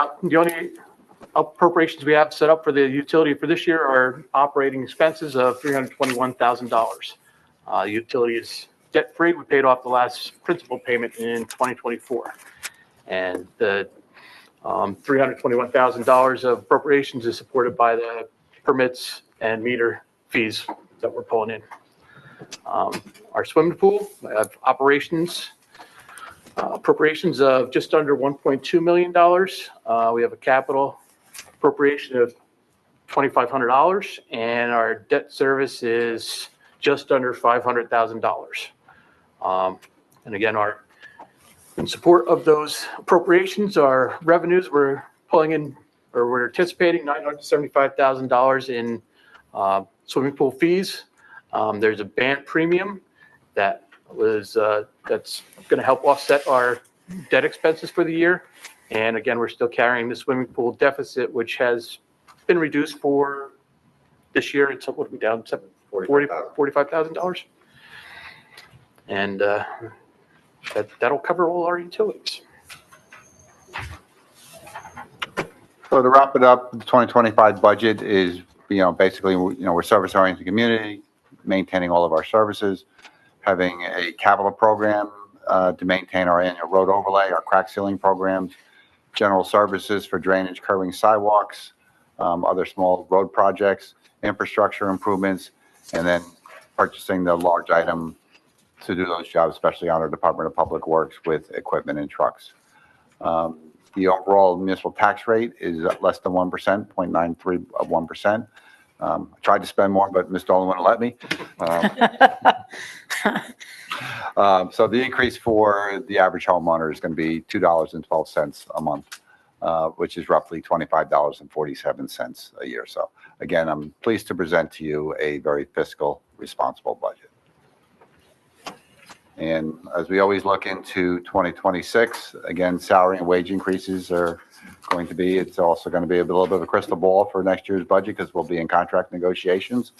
appropriations we have set up for the utility for this year are operating expenses of $321,000. The utility is debt-free. We paid off the last principal payment in 2024. And the $321,000 of appropriations is supported by the permits and meter fees that we're pulling in. Our swimming pool operations appropriations of just under $1.2 million. We have a capital appropriation of $2,500, and our debt service is just under $500,000. And again, in support of those appropriations, our revenues, we're pulling in, or we're anticipating $975,000 in swimming pool fees. There's a band premium that's going to help offset our debt expenses for the year. And again, we're still carrying the swimming pool deficit, which has been reduced for this year. It's what are we down to? $45,000. And that'll cover all our utilities. So to wrap it up, the 2025 budget is, basically, we're service-oriented community, maintaining all of our services, having a capital program to maintain our annual road overlay, our crack sealing programs, general services for drainage, curbing, sidewalks, other small road projects, infrastructure improvements, and then purchasing the large item to do those jobs, especially on our Department of Public Works with equipment and trucks. The overall municipal tax rate is less than 1%, 0.93 of 1%. I tried to spend more, but Ms. Dolan wouldn't let me. So the increase for the average homeowner is going to be $2.12 a month, which is roughly $25.47 a year. So again, I'm pleased to present to you a very fiscal, responsible budget. And as we always look into 2026, again, salary and wage increases are going to be, it's also going to be a little bit of a crystal ball for next year's budget because we'll be in contract negotiations.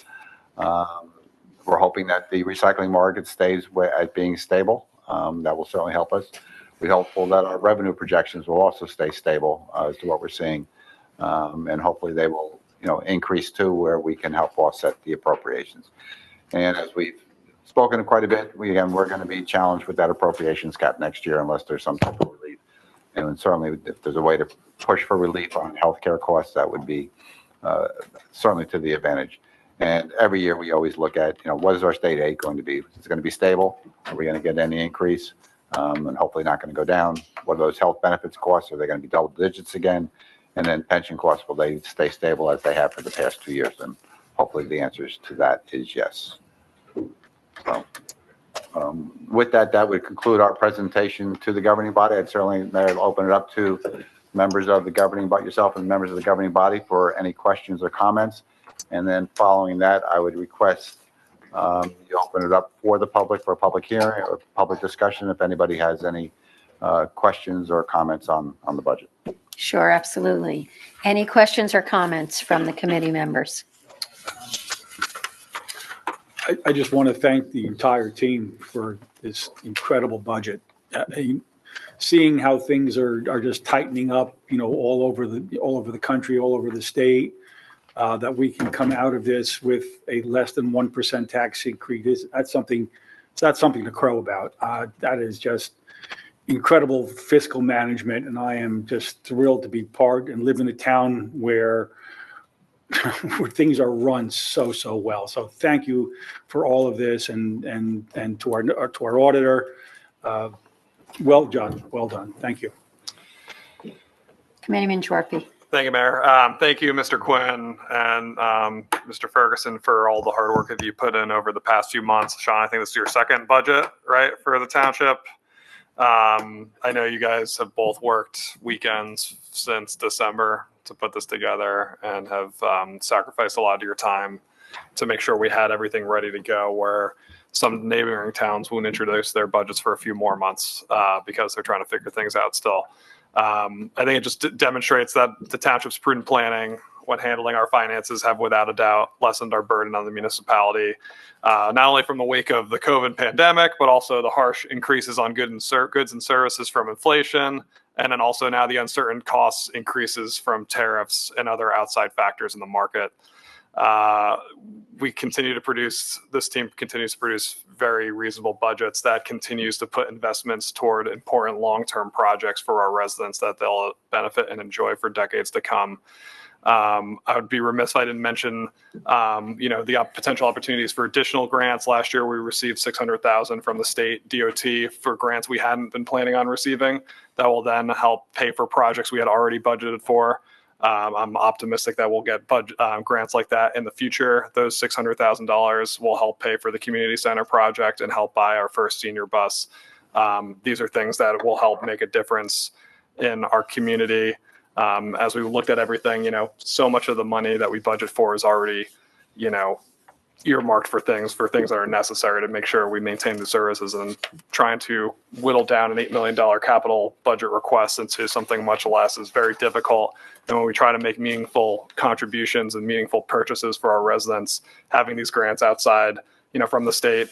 We're hoping that the recycling market stays at being stable. That will certainly help us. We're hopeful that our revenue projections will also stay stable as to what we're seeing. And hopefully they will, increase too, where we can help offset the appropriations. And as we've spoken quite a bit, we're going to be challenged with that appropriations cap next year unless there's some type of relief. And certainly if there's a way to push for relief on healthcare costs, that would be certainly to the advantage. And every year we always look at, what is our state aid going to be? Is it going to be stable? Are we going to get any increase? And hopefully not going to go down. What are those health benefits costs? Are they going to be double digits again? And then pension costs, will they stay stable as they have for the past 2 years? And hopefully the answers to that is yes. So, with that, that would conclude our presentation to the governing body. I'd certainly, Mayor, open it up to members of the governing body, yourself and members of the governing body for any questions or comments. And then following that, I would request you open it up for the public for a public hearing or public discussion if anybody has any questions or comments on the budget. Sure, absolutely. Any questions or comments from the committee members? I just want to thank the entire team for this incredible budget. Seeing how things are just tightening up, all over the country, all over the state, that we can come out of this with a less than 1% tax increase. That's something to crow about. That is just incredible fiscal management, and I am just thrilled to be part and live in a town where things are run so well. So thank you for all of this, and to our auditor, well done. Thank you. Committeeman Gyorfy. Thank you, Mayor. Thank you, Mr. Quinn and Mr. Ferguson, for all the hard work that you put in over the past few months. Sean, I think this is your second budget, right, for the township. I know you guys have both worked weekends since December to put this together and have sacrificed a lot of your time to make sure we had everything ready to go, where some neighboring towns won't introduce their budgets for a few more months because they're trying to figure things out still. I think it just demonstrates that the township's prudent planning when handling our finances have without a doubt lessened our burden on the municipality, not only from the wake of the COVID pandemic, but also the harsh increases on goods and services from inflation, and then also now the uncertain costs increases from tariffs and other outside factors in the market. This team continues to produce very reasonable budgets that continues to put investments toward important long-term projects for our residents that they'll benefit and enjoy for decades to come. I would be remiss if I didn't mention, the potential opportunities for additional grants. Last year, we received $600,000 from the state DOT for grants we hadn't been planning on receiving. That will then help pay for projects we had already budgeted for. I'm optimistic that we'll get grants like that in the future. Those $600,000 will help pay for the community center project and help buy our first senior bus. These are things that will help make a difference in our community. As we looked at everything, so much of the money that we budget for is already, earmarked for things that are necessary to make sure we maintain the services, and trying to whittle down an $8 million capital budget request into something much less is very difficult. And when we try to make meaningful contributions and meaningful purchases for our residents, having these grants outside, from the state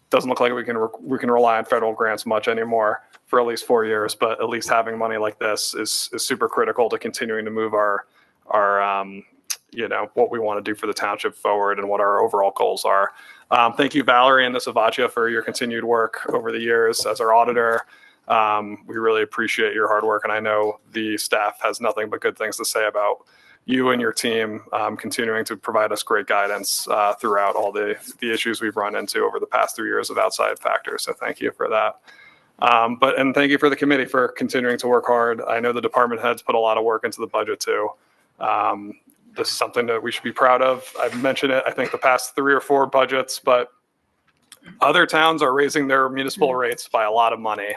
doesn't look like we can rely on federal grants much anymore for at least 4 years, but at least having money like this is super critical to continuing to move our what we want to do for the township forward and what our overall goals are. Thank you, Valerie and the Savaccia, for your continued work over the years as our auditor. We really appreciate your hard work, and I know the staff has nothing but good things to say about you and your team continuing to provide us great guidance throughout all the issues we've run into over the past 3 years of outside factors. So thank you for that. And thank you for the committee for continuing to work hard. I know the department heads put a lot of work into the budget too. This is something that we should be proud of. I've mentioned it, I think, the past 3 or 4 budgets, but other towns are raising their municipal rates by a lot of money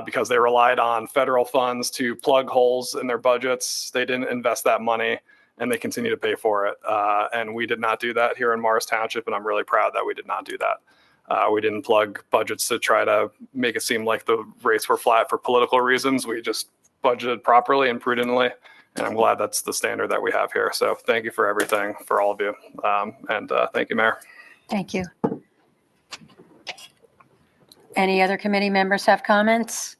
because they relied on federal funds to plug holes in their budgets. They didn't invest that money, and they continue to pay for it. And we did not do that here in Morris Township, and I'm really proud that we did not do that. We didn't plug budgets to try to make it seem like the rates were flat for political reasons. We just budgeted properly and prudently, and I'm glad that's the standard that we have here. So thank you for everything, for all of you. And thank you, Mayor. Thank you. Any other committee members have comments?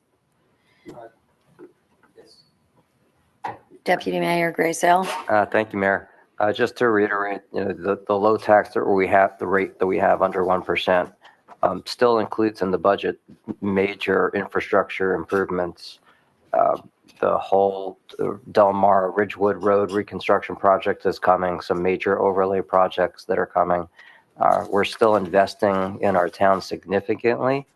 Deputy Mayor Grayzel. Thank you, Mayor. Just to reiterate, the low tax that we have, the rate that we have under 1%, still includes in the budget major infrastructure improvements. The whole Del Mar Ridgewood Road reconstruction project is coming, some major overlay projects that are coming. We're still investing in our town significantly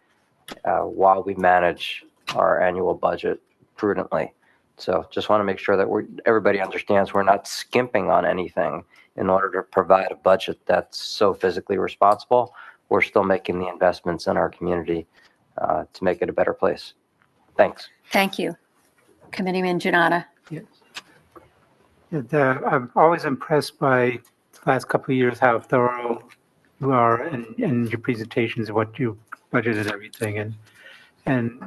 while we manage our annual budget prudently. So just want to make sure that everybody understands we're not skimping on anything in order to provide a budget that's so physically responsible. We're still making the investments in our community to make it a better place. Thanks. Thank you. Committeeman Jonnada. Yes. I'm always impressed by the last couple of years how thorough you are in your presentations of what you budgeted everything. And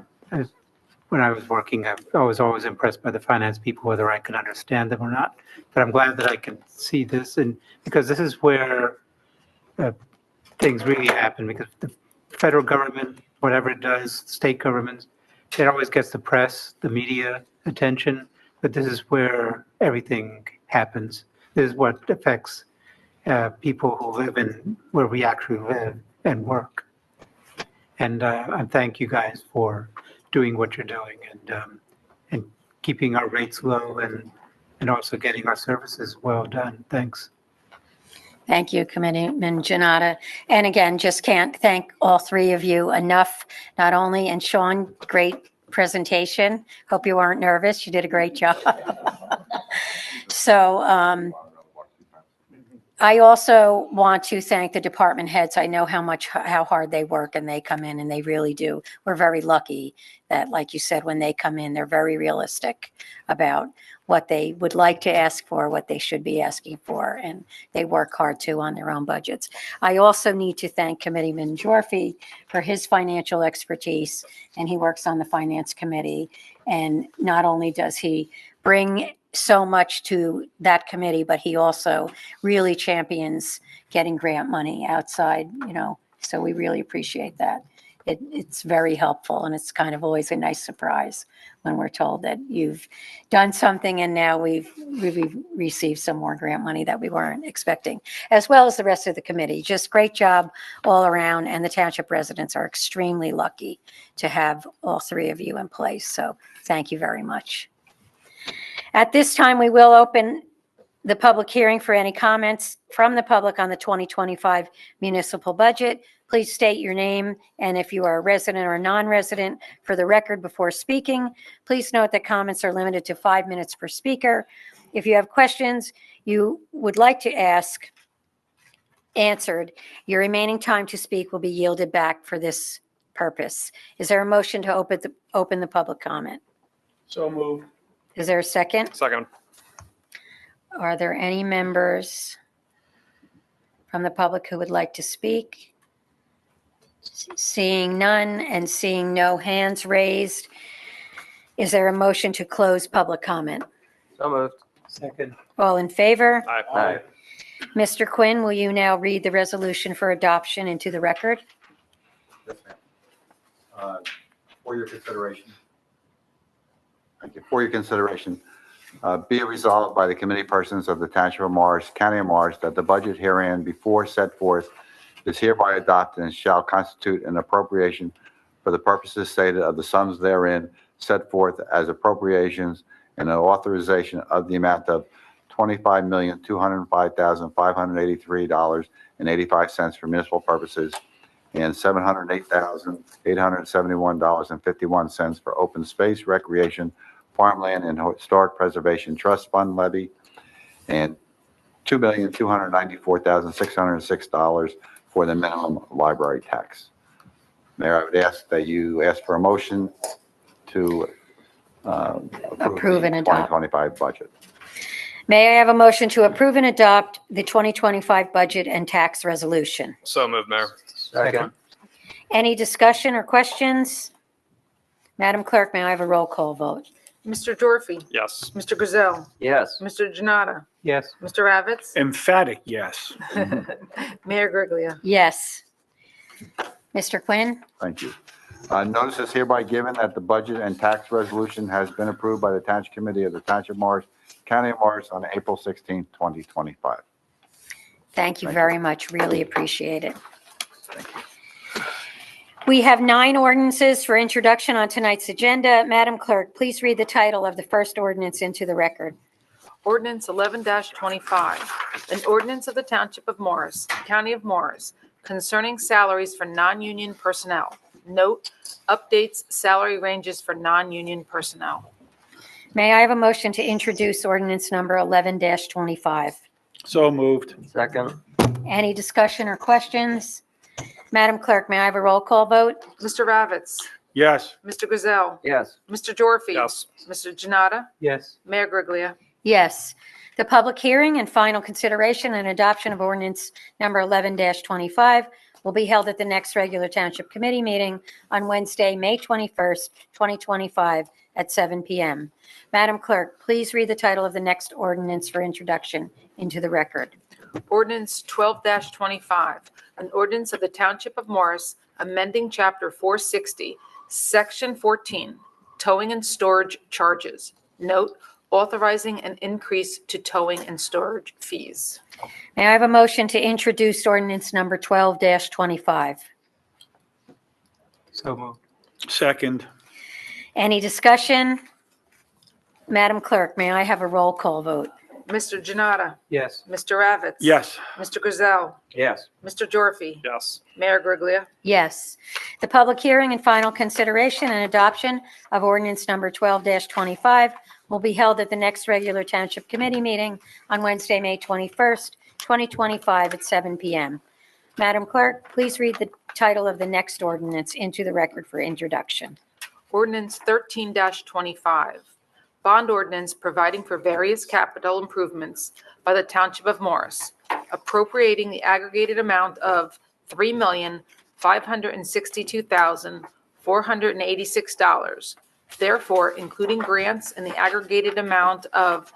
when I was working, I was always impressed by the finance people, whether I could understand them or not. But I'm glad that I can see this, and because this is where things really happen, because the federal government, whatever it does, state governments, it always gets the press, the media attention, but this is where everything happens. This is what affects people who live in where we actually live and work. And I thank you guys for doing what you're doing and keeping our rates low and also getting our services well done. Thanks. Thank you, Committeeman Jonnada. And again, just can't thank all 3 of you enough, not only, and Sean, great presentation. Hope you weren't nervous. You did a great job. So I also want to thank the department heads. I know how hard they work, and they come in and they really do. We're very lucky that, like you said, when they come in, they're very realistic about what they would like to ask for, what they should be asking for, and they work hard too on their own budgets. I also need to thank Committeeman Gyorfy for his financial expertise, and he works on the Finance Committee. And not only does he bring so much to that committee, but he also really champions getting grant money outside, so we really appreciate that. It's very helpful, and it's kind of always a nice surprise when we're told that you've done something and now we've received some more grant money that we weren't expecting, as well as the rest of the committee. Just great job all around, and the township residents are extremely lucky to have all three of you in place, so thank you very much. At this time, we will open the public hearing for any comments from the public on the 2025 municipal budget. Please state your name and if you are a resident or non-resident for the record before speaking. Please note that comments are limited to 5 minutes per speaker. If you have questions you would like to ask answered, your remaining time to speak will be yielded back for this purpose. Is there a motion to open the public comment? So moved. Is there a second? Second. Are there any members from the public who would like to speak? Seeing none and seeing no hands raised, is there a motion to close public comment? So moved. Second. All in favor? Aye. Mr. Quinn, will you now read the resolution for adoption into the record? Yes, ma'am. For your consideration. Thank you. For your consideration, be it resolved by the committee persons of the Township of Morris, County of Morris, that the budget herein before set forth is hereby adopted and shall constitute an appropriation for the purposes stated of the sums therein set forth as appropriations and an authorization of the amount of $25,205,583.85 for municipal purposes and $708,871.51 for open space, recreation, farmland, and historic preservation trust fund levy, and $2,294,606 for the minimum library tax. Mayor, I would ask that you ask for a motion to approve the and adopt. 2025 budget. May I have a motion to approve and adopt the 2025 budget and tax resolution? So moved, Mayor. Second. Any discussion or questions? Madam Clerk, may I have a roll call vote? Mr. Gyorfy, Yes. Mr. Grayzel, Yes. Mr. Jonnada, Yes. Mr. Ravitz, Emphatic yes. Mayor Griglia. Yes. Mr. Quinn? Thank you. Notice is hereby given that the budget and tax resolution has been approved by the Township Committee of the Township of Morris, County of Morris on April 16, 2025. Thank you Thank very much. Really appreciate it. We have 9 ordinances for introduction on tonight's agenda. Madam Clerk, please read the title of the first ordinance into the record. Ordinance 11-25, an ordinance of the Township of Morris, County of Morris, concerning salaries for non-union personnel. Note, updates salary ranges for non-union personnel. May I have a motion to introduce ordinance number 11-25? So moved. Second. Any discussion or questions? Madam Clerk, may I have a roll call vote? Mr. Ravitz, Yes. Mr. Grayzel, Yes. Mr. Gyorfy. Yes. Mr. Jonnada, Yes. Mayor Griglia. Yes. The public hearing and final consideration and adoption of ordinance number 11-25 will be held at the next regular Township Committee meeting on Wednesday, May 21st, 2025 at 7 p.m. Madam Clerk, please read the title of the next ordinance for introduction into the record. Ordinance 12-25, an ordinance of the Township of Morris amending Chapter 460, Section 14, towing and storage charges. Note, authorizing an increase to towing and storage fees. May I have a motion to introduce ordinance number 12-25? So moved. Second. Any discussion? Madam Clerk, may I have a roll call vote? Mr. Jonnada, Yes. Mr. Ravitz. Yes. Mr. Grayzel, Yes. Mr. Gyorfy. Yes. Mayor Griglia. Yes. The public hearing and final consideration and adoption of ordinance number 12-25 will be held at the next regular Township Committee meeting on Wednesday, May 21st, 2025 at 7 p.m. Madam Clerk, please read the title of the next ordinance into the record for introduction. Ordinance 13-25, bond ordinance providing for various capital improvements by the Township of Morris, appropriating the aggregated amount of $3,562,486. Therefore, including grants in the aggregated amount of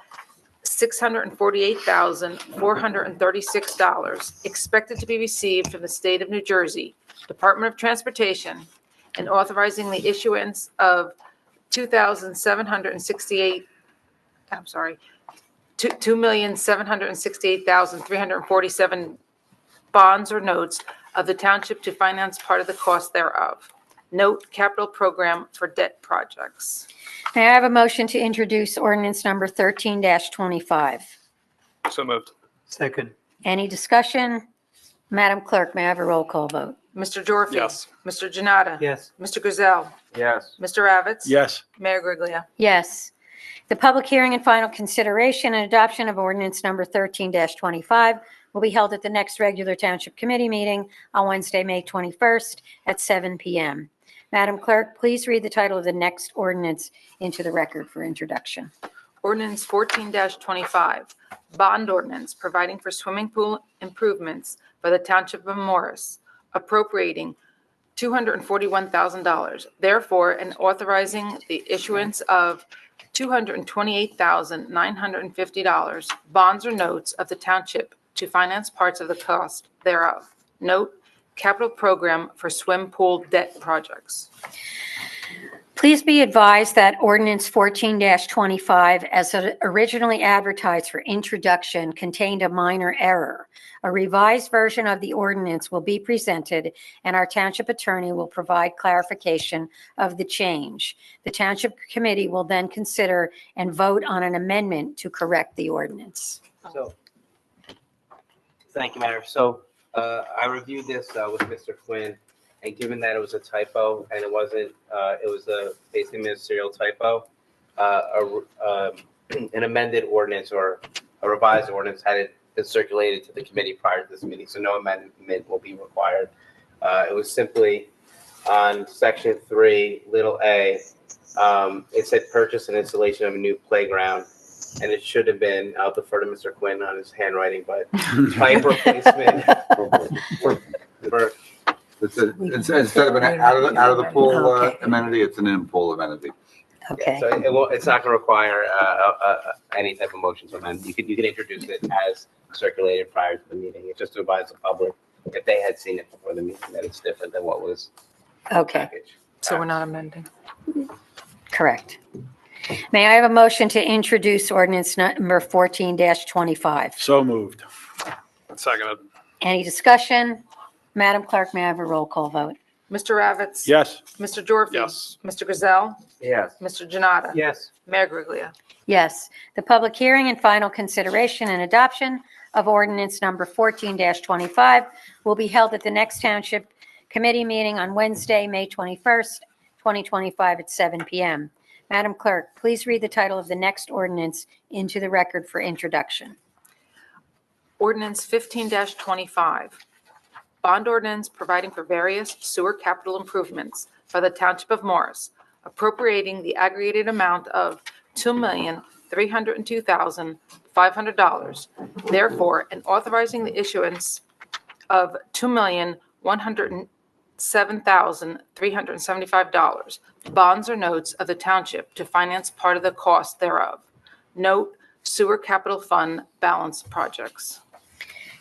$648,436 expected to be received from the state of New Jersey, Department of Transportation, and authorizing the issuance of 2,768,347 bonds or notes of the township to finance part of the cost thereof. Note, capital program for debt projects. May I have a motion to introduce ordinance number 13-25? So moved. Second. Any discussion? Madam Clerk, may I have a roll call vote? Mr. Gyorfy. Yes. Mr. Jonnada. Yes. Mr. Grayzel. Yes. Mr. Ravitz. Yes. Mayor Griglia. Yes. The public hearing and final consideration and adoption of ordinance number 13-25 will be held at the next regular Township Committee meeting on Wednesday, May 21st at 7 p.m. Madam Clerk, please read the title of the next ordinance into the record for introduction. Ordinance 14-25, bond ordinance providing for swimming pool improvements by the Township of Morris, appropriating $241,000. Therefore, and authorizing the issuance of $228,950 bonds or notes of the township to finance parts of the cost thereof. Note, capital program for swim pool debt projects. Please be advised that ordinance 14-25, as originally advertised for introduction, contained a minor error. A revised version of the ordinance will be presented, and our township attorney will provide clarification of the change. The township committee will then consider and vote on an amendment to correct the ordinance. So, thank you, Mayor. So, I reviewed this with Mr. Quinn, and given that it was a typo and it wasn't, it was a basically ministerial typo, an amended ordinance or a revised ordinance had it been circulated to the committee prior to this meeting, so no amendment will be required. It was simply on section 3, little a, it said purchase and installation of a new playground, and it should have been, I'll defer to Mr. Quinn on his handwriting, but pipe replacement for Instead of an out of the pool amenity, it's an in-pool amenity. Okay. So it's not going to require any type of motion to amend. You can introduce it as circulated prior to the meeting. It's just to advise the public, if they had seen it before the meeting, that it's different than what was Okay, packaged. So we're not amending. correct. May I have a motion to introduce ordinance number 14-25? So moved. Seconded. Any discussion? Madam Clerk, may I have a roll call vote? Mr. Ravitz. Yes. Mr. Gyorfy. Yes. Mr. Grayzel. Yes. Mr. Jonnada. Yes. Mayor Griglia. Yes. The public hearing and final consideration and adoption of ordinance number 14-25 will be held at the next Township Committee meeting on Wednesday, May 21st, 2025 at 7 p.m. Madam Clerk, please read the title of the next ordinance into the record for introduction. Ordinance 15-25, bond ordinance providing for various sewer capital improvements by the Township of Morris, appropriating the aggregated amount of $2,302,500. Therefore, and authorizing the issuance of $2,107,375 bonds or notes of the township to finance part of the cost thereof. Note, sewer capital fund balance projects.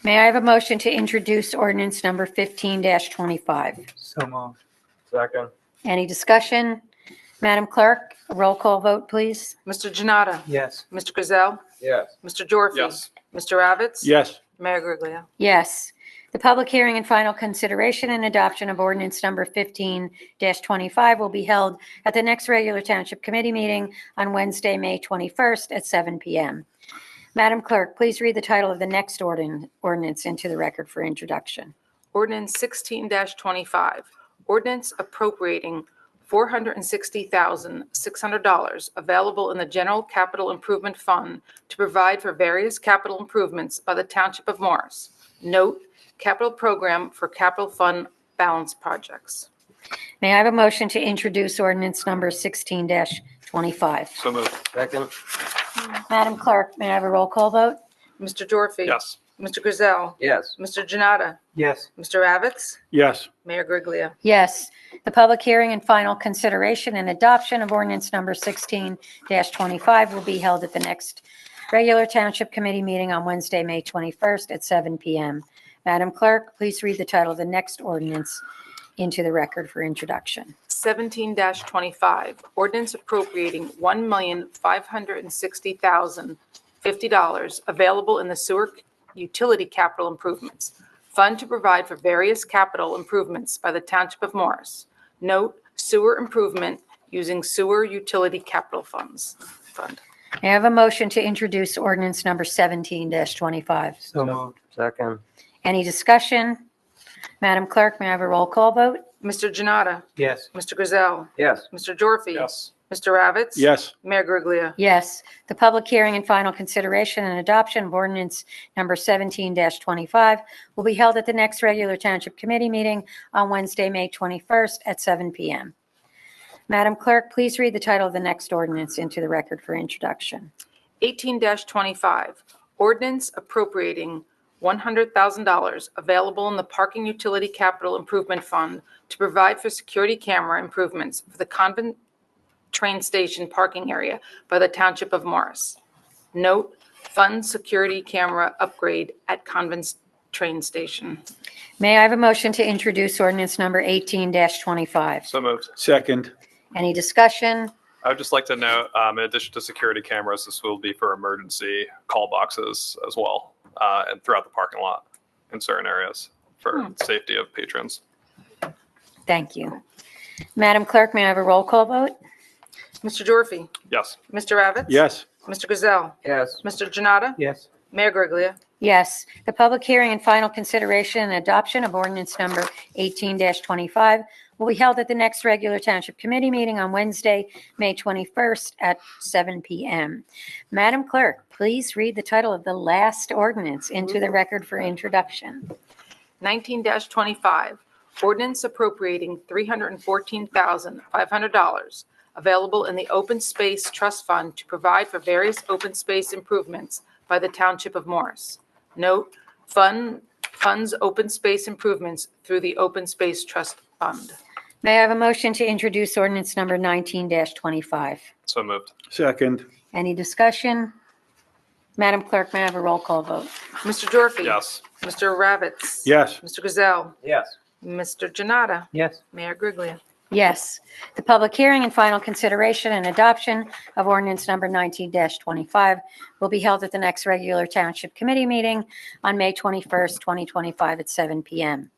May I have a motion to introduce ordinance number 15-25? So moved. Second. Any discussion? Madam Clerk, a roll call vote, please. Mr. Jonnada. Yes. Mr. Grayzel. Yes. Mr. Gyorfy. Yes. Mr. Ravitz. Yes. Mayor Griglia. Yes. The public hearing and final consideration and adoption of ordinance number 15-25 will be held at the next regular Township Committee meeting on Wednesday, May 21st at 7 p.m. Madam Clerk, please read the title of the next ordinance into the record for introduction. Ordinance 16-25, ordinance appropriating $460,600 available in the General Capital Improvement Fund to provide for various capital improvements by the Township of Morris. Note, capital program for capital fund balance projects. May I have a motion to introduce ordinance number 16-25? So moved. Second. Madam Clerk, may I have a roll call vote? Mr. Gyorfy. Yes. Mr. Grayzel. Yes. Mr. Jonnada. Yes. Mr. Ravitz. Yes. Mayor Griglia. Yes. The public hearing and final consideration and adoption of ordinance number 16-25 will be held at the next regular Township Committee meeting on Wednesday, May 21st at 7 p.m. Madam Clerk, please read the title of the next ordinance into the record for introduction. 17-25, ordinance appropriating $1,560,050 available in the sewer utility capital improvements fund to provide for various capital improvements by the Township of Morris. Note, sewer improvement using sewer utility capital fund. May I have a motion to introduce ordinance number 17-25? So moved. Second. Any discussion? Madam Clerk, may I have a roll call vote? Mr. Jonnada. Yes. Mr. Grayzel. Yes. Mr. Gyorfy. Yes. Mr. Ravitz. Yes. Mayor Griglia. Yes. The public hearing and final consideration and adoption of ordinance number 17-25 will be held at the next regular Township Committee meeting on Wednesday, May 21st at 7 p.m. Madam Clerk, please read the title of the next ordinance into the record for introduction. 18-25, ordinance appropriating $100,000 available in the Parking Utility Capital Improvement Fund to provide for security camera improvements for the Convent train station parking area by the Township of Morris. Note, fund security camera upgrade at Convent train station. May I have a motion to introduce ordinance number 18-25? So moved. Second. Any discussion? I would just like to note, in addition to security cameras, this will be for emergency call boxes as well, and throughout the parking lot in certain areas for safety of patrons. Thank you. Madam Clerk, may I have a roll call vote? Mr. Gyorfy. Yes. Mr. Ravitz. Yes. Mr. Grayzel. Yes. Mr. Jonnada. Yes. Mayor Griglia. Yes. The public hearing and final consideration and adoption of ordinance number 18-25 will be held at the next regular Township Committee meeting on Wednesday, May 21st at 7 p.m. Madam Clerk, please read the title of the last ordinance into the record for introduction. 19-25, ordinance appropriating $314,500 available in the Open Space Trust Fund to provide for various open space improvements by the Township of Morris. Note, funds open space improvements through the Open Space Trust Fund. May I have a motion to introduce ordinance number 19-25? So moved. Second. Any discussion? Madam Clerk, may I have a roll call vote? Mr. Gyorfy. Yes. Mr. Ravitz. Yes. Mr. Grayzel. Yes. Mr. Jonnada. Yes. Mayor Griglia. Yes. The public hearing and final consideration and adoption of ordinance number 19-25 will be held at the next regular Township Committee meeting on May 21st, 2025 at 7 p.m.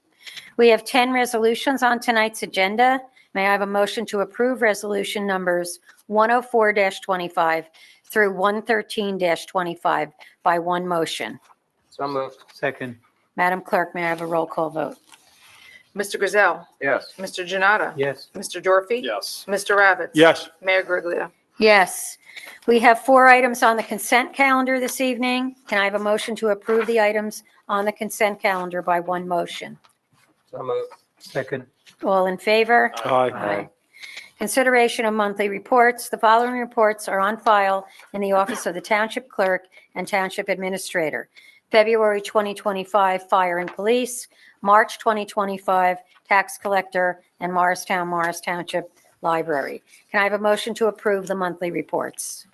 We have 10 resolutions on tonight's agenda. May I have a motion to approve resolution numbers 104-25 through 113-25 by one motion? So moved. Second. Madam Clerk, may I have a roll call vote? Mr. Grayzel. Yes. Mr. Jonnada. Yes. Mr. Gyorfy. Yes. Mr. Ravitz. Yes. Mayor Griglia. Yes. We have 4 items on the consent calendar this evening. Can I have a motion to approve the items on the consent calendar by one motion? So moved. Second. All in favor? Aye. Consideration of monthly reports. The following reports are on file in the office of the Township Clerk and Township Administrator. February 2025, Fire and Police. March 2025, Tax Collector and Morris Township Library. Can I have a motion to approve the monthly reports?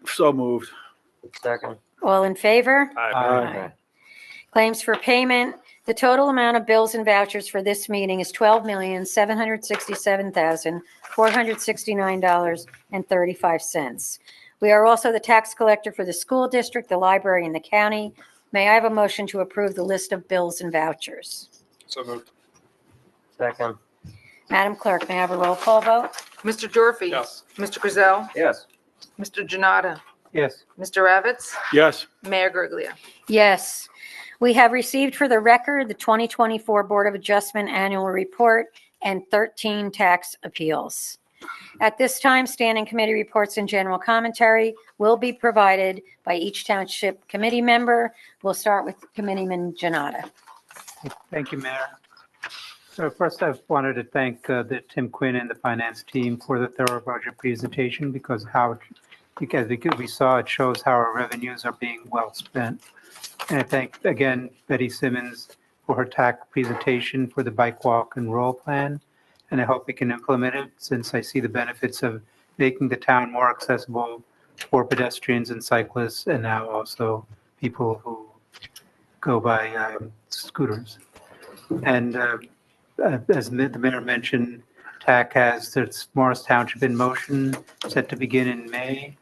So moved. Second. All in favor? Aye. Claims for payment. The total amount of bills and vouchers for this meeting is $12,767,469.35. We are also the tax collector for the school district, the library, and the county. May I have a motion to approve the list of bills and vouchers? So moved. Second. Madam Clerk, may I have a roll call vote? Mr. Gyorfy. Yes. Mr. Grayzel. Yes. Mr. Jonnada. Yes. Mr. Ravitz. Yes. Mayor Griglia. Yes. We have received for the record the 2024 Board of Adjustment Annual Report and 13 tax appeals. At this time, standing committee reports and general commentary will be provided by each township committee member. We'll start with Committeeman Jonnada. Thank you, Mayor. So first, I wanted to thank the Tim Quinn and the finance team for the thorough budget presentation because we saw it shows how our revenues are being well spent. And I thank again Betty Simmons for her TAC presentation for the bike walk and roll plan. And I hope we can implement it since I see the benefits of making the town more accessible for pedestrians and cyclists and now also people who go by scooters. And as the mayor mentioned, TAC has its Morris Township in Motion set to begin in May.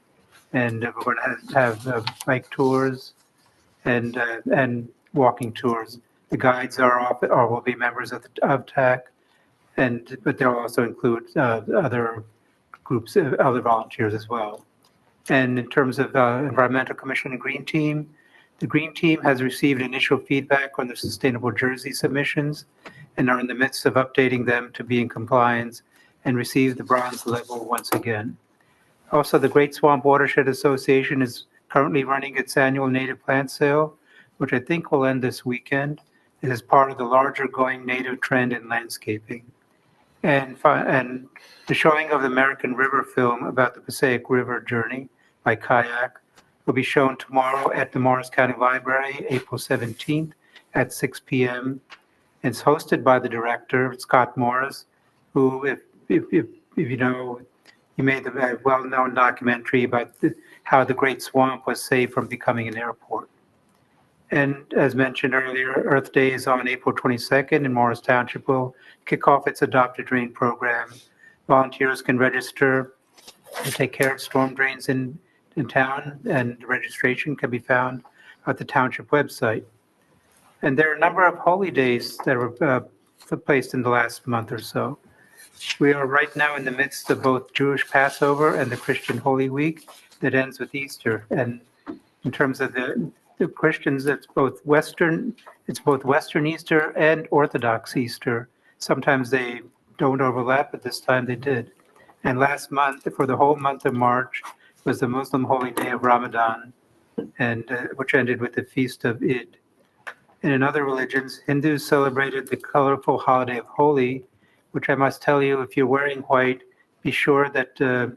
And we're going to have bike tours and walking tours. The guides are off or will be members of TAC, but they'll also include other groups, other volunteers as well. And in terms of Environmental Commission and Green Team, the Green Team has received initial feedback on the Sustainable Jersey submissions and are in the midst of updating them to be in compliance and receive the bronze level once again. Also, the Great Swamp Watershed Association is currently running its annual native plant sale, which I think will end this weekend. It is part of the larger going native trend in landscaping. And the showing of the American River film about the Passaic River journey by kayak will be shown tomorrow at the Morris County Library, April 17th at 6 p.m. It's hosted by the director, Scott Morris, who, if you know, he made the well-known documentary about how the Great Swamp was saved from becoming an airport. And as mentioned earlier, Earth Day is on April 22nd, and Morris Township will kick off its Adopt a Drain program. Volunteers can register to take care of storm drains in town, and registration can be found at the township website. And there are a number of holy days that were placed in the last month or so. We are right now in the midst of both Jewish Passover and the Christian Holy Week that ends with Easter. And in terms of the Christians, it's both Western Easter and Orthodox Easter. Sometimes they don't overlap, but this time they did. And last month, for the whole month of March, was the Muslim holy day of Ramadan, and which ended with the feast of Eid. And in other religions, Hindus celebrated the colorful holiday of Holi, which I must tell you, if you're wearing white, be sure that to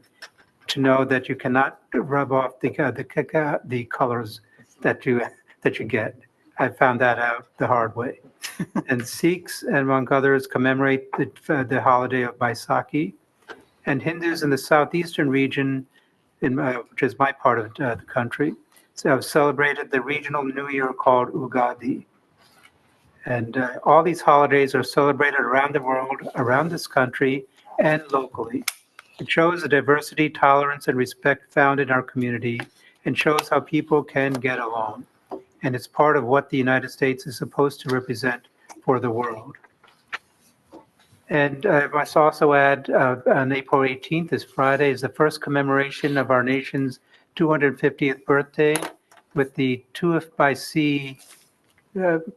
know that you cannot rub off the colors that you get. I found that out the hard way. And Sikhs, among others, commemorate the holiday of Baisakhi. And Hindus in the southeastern region, which is my part of the country, have celebrated the regional New Year called Ugadi. And all these holidays are celebrated around the world, around this country, and locally. It shows the diversity, tolerance, and respect found in our community, and shows how people can get along. And it's part of what the United States is supposed to represent for the world. And I must also add, on April 18th, this Friday, is the first commemoration of our nation's 250th birthday with the Tuif by Sea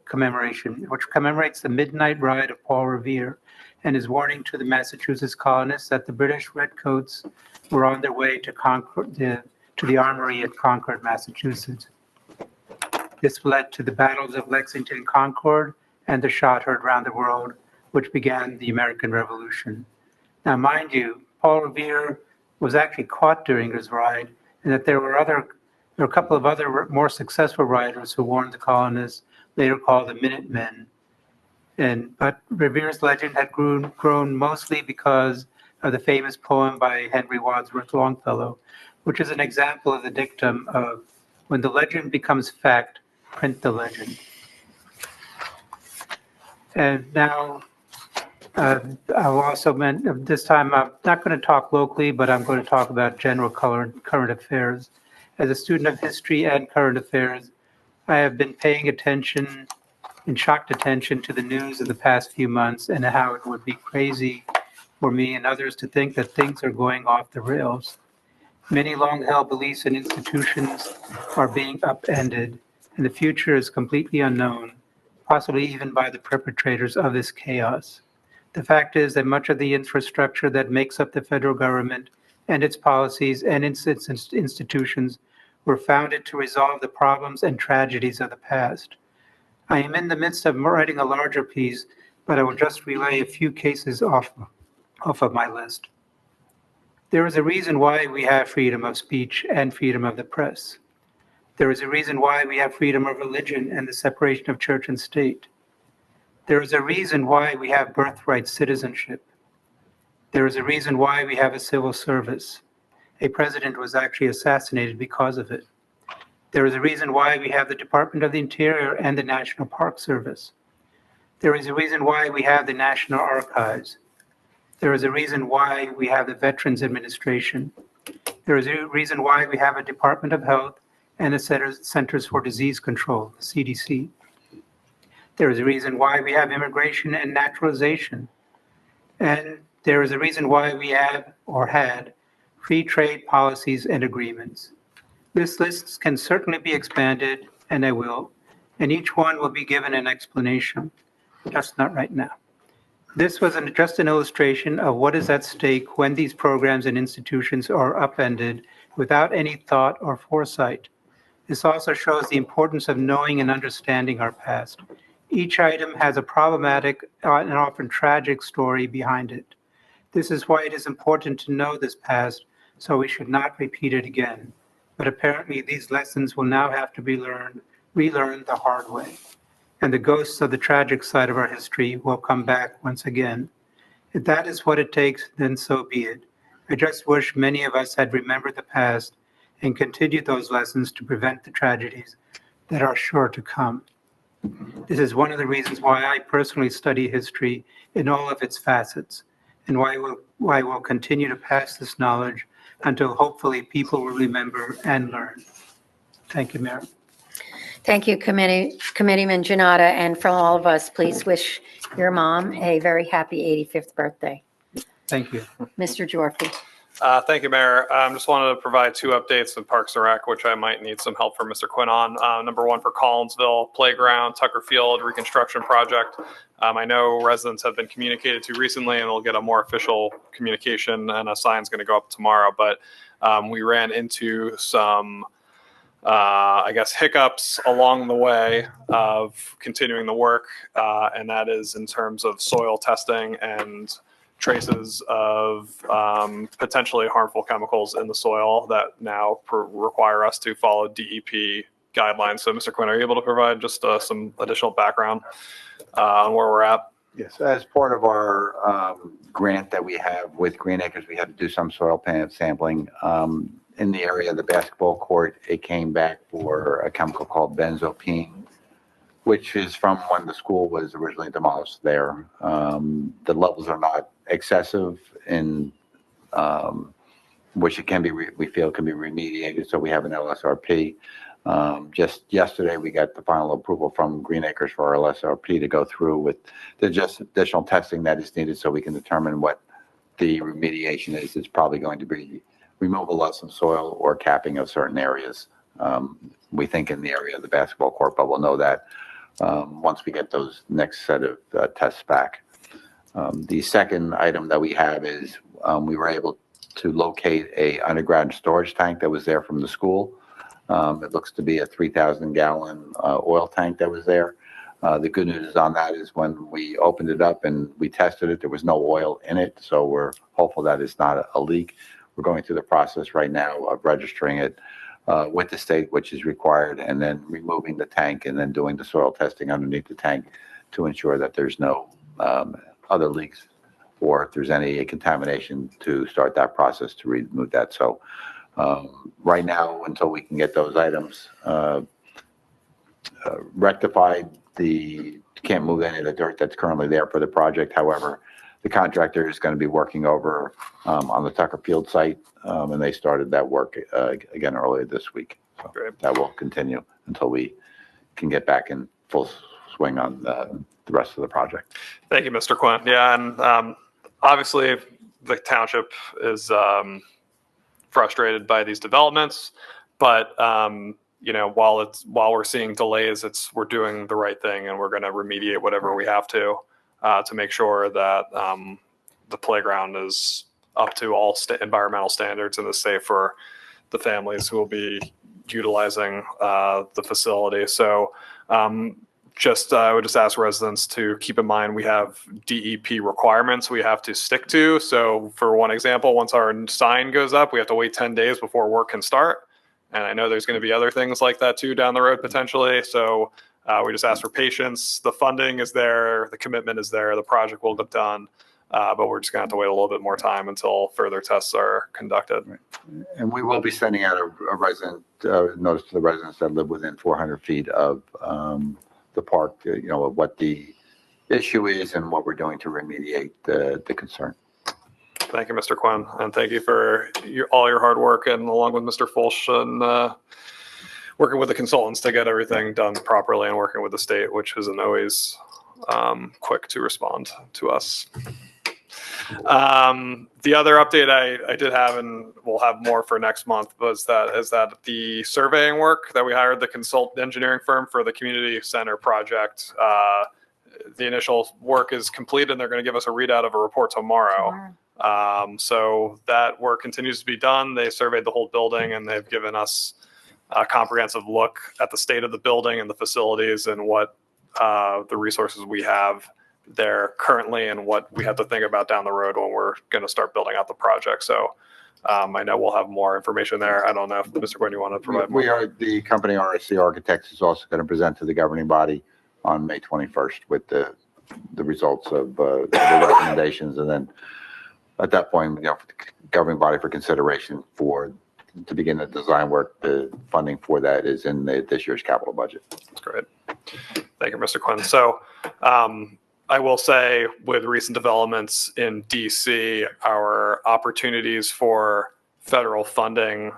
commemoration, which commemorates the midnight ride of Paul Revere and is warning to the Massachusetts colonists that the British redcoats were on their way to the armory at Concord, Massachusetts. This led to the battles of Lexington and Concord and the shot heard around the world, which began the American Revolution. Now, mind you, Paul Revere was actually caught during his ride, and that there were a couple of other more successful riders who warned the colonists, later called the Minutemen. But Revere's legend had grown mostly because of the famous poem by Henry Wadsworth Longfellow, which is an example of the dictum of when the legend becomes fact, print the legend. And now, I'll also this time I'm not going to talk locally, but I'm going to talk about general current affairs. As a student of history and current affairs, I have been paying attention, in shocked attention, to the news of the past few months and how it would be crazy for me and others to think that things are going off the rails. Many long-held beliefs and institutions are being upended, and the future is completely unknown, possibly even by the perpetrators of this chaos. The fact is that much of the infrastructure that makes up the federal government and its policies and its institutions were founded to resolve the problems and tragedies of the past. I am in the midst of writing a larger piece, but I will just relay a few cases off of my list. There is a reason why we have freedom of speech and freedom of the press. There is a reason why we have freedom of religion and the separation of church and state. There is a reason why we have birthright citizenship. There is a reason why we have a civil service. A president was actually assassinated because of it. There is a reason why we have the Department of the Interior and the National Park Service. There is a reason why we have the National Archives. There is a reason why we have the Veterans Administration. There is a reason why we have a Department of Health and the Centers for Disease Control, CDC. There is a reason why we have immigration and naturalization. And there is a reason why we have or had free trade policies and agreements. This list can certainly be expanded, and I will, and each one will be given an explanation, just not right now. This was just an illustration of what is at stake when these programs and institutions are upended without any thought or foresight. This also shows the importance of knowing and understanding our past. Each item has a problematic and often tragic story behind it. This is why it is important to know this past, so we should not repeat it again. But apparently these lessons will now have to be relearned the hard way. And the ghosts of the tragic side of our history will come back once again. If that is what it takes, then so be it. I just wish many of us had remembered the past and continued those lessons to prevent the tragedies that are sure to come. This is one of the reasons why I personally study history in all of its facets, and why we'll continue to pass this knowledge until hopefully people will remember and learn. Thank you, Mayor. Thank you, Committeeman Jonnada, and from all of us, please wish your mom a very happy 85th birthday. Thank you. Mr. Gyorfy. Thank you, Mayor. Just wanted to provide two updates in Parks and Rec, which I might need some help from Mr. Quinn on. Number one for Collinsville Playground, Tucker Field reconstruction project. I know residents have been communicated to recently, and they'll get a more official communication, and a sign's going to go up tomorrow. But we ran into some I guess, hiccups along the way of continuing the work, and that is in terms of soil testing and traces of potentially harmful chemicals in the soil that now require us to follow DEP guidelines. So, Mr. Quinn, are you able to provide just some additional background on where we're at? Yes, as part of our grant that we have with Green Acres, we had to do some soil sampling. In the area of the basketball court, it came back for a chemical called benzopene, which is from when the school was originally demolished there. The levels are not excessive, in which it can be, we feel can be remediated, so we have an LSRP. Just yesterday, we got the final approval from Green Acres for our LSRP to go through with the just additional testing that is needed so we can determine what the remediation is. It's probably going to be removal of some soil or capping of certain areas. We think in the area of the basketball court, but we'll know that once we get those next set of tests back. The second item that we have is we were able to locate a underground storage tank that was there from the school. It looks to be a 3,000-gallon oil tank that was there. The good news on that is when we opened it up and we tested it, there was no oil in it, so we're hopeful that it's not a leak. We're going through the process right now of registering it with the state, which is required, and then removing the tank and then doing the soil testing underneath the tank to ensure that there's no other leaks or if there's any contamination to start that process to remove that. So right now, until we can get those items rectified, can't move any of the dirt that's currently there for the project. However, the contractor is going to be working over on the Tucker Field site, and they started that work again earlier this week. So that will continue until we can get back in full swing on the rest of the project. Thank you, Mr. Quinn. Yeah, and obviously the township is frustrated by these developments, but you know, while we're seeing delays, we're doing the right thing, and we're going to remediate whatever we have to. to make sure that the playground is up to all environmental standards and is safe for the families who will be utilizing the facility. So I would just ask residents to keep in mind we have DEP requirements we have to stick to. So for one example, once our sign goes up, we have to wait 10 days before work can start. And I know there's going to be other things like that too down the road potentially. So we just ask for patience. The funding is there, the commitment is there, the project will get done. But we're just going to have to wait a little bit more time until further tests are conducted. And we will be sending out a resident notice to the residents that live within 400 feet of the park, of what the issue is and what we're doing to remediate the concern. Thank you, Mr. Quinn, and thank you for all your hard work, and along with Mr. Fulch and working with the consultants to get everything done properly, and working with the state, which isn't always quick to respond to us. The other update I did have, and we'll have more for next month, is that the surveying work that we hired the consultant engineering firm for the community center project, the initial work is complete, and they're going to give us a readout of a report tomorrow. So that work continues to be done. They surveyed the whole building, and they've given us a comprehensive look at the state of the building and the facilities and what the resources we have there currently and what we have to think about down the road when we're going to start building out the project. So I know we'll have more information there. I don't know if Mr. Quinn, you want to provide more? The company RSC Architects is also going to present to the governing body on May 21st with the results of the recommendations. And then at that point, for the governing body for consideration to begin the design work, the funding for that is in this year's capital budget. That's great. Thank you, Mr. Quinn. So I will say with recent developments in DC, our opportunities for federal funding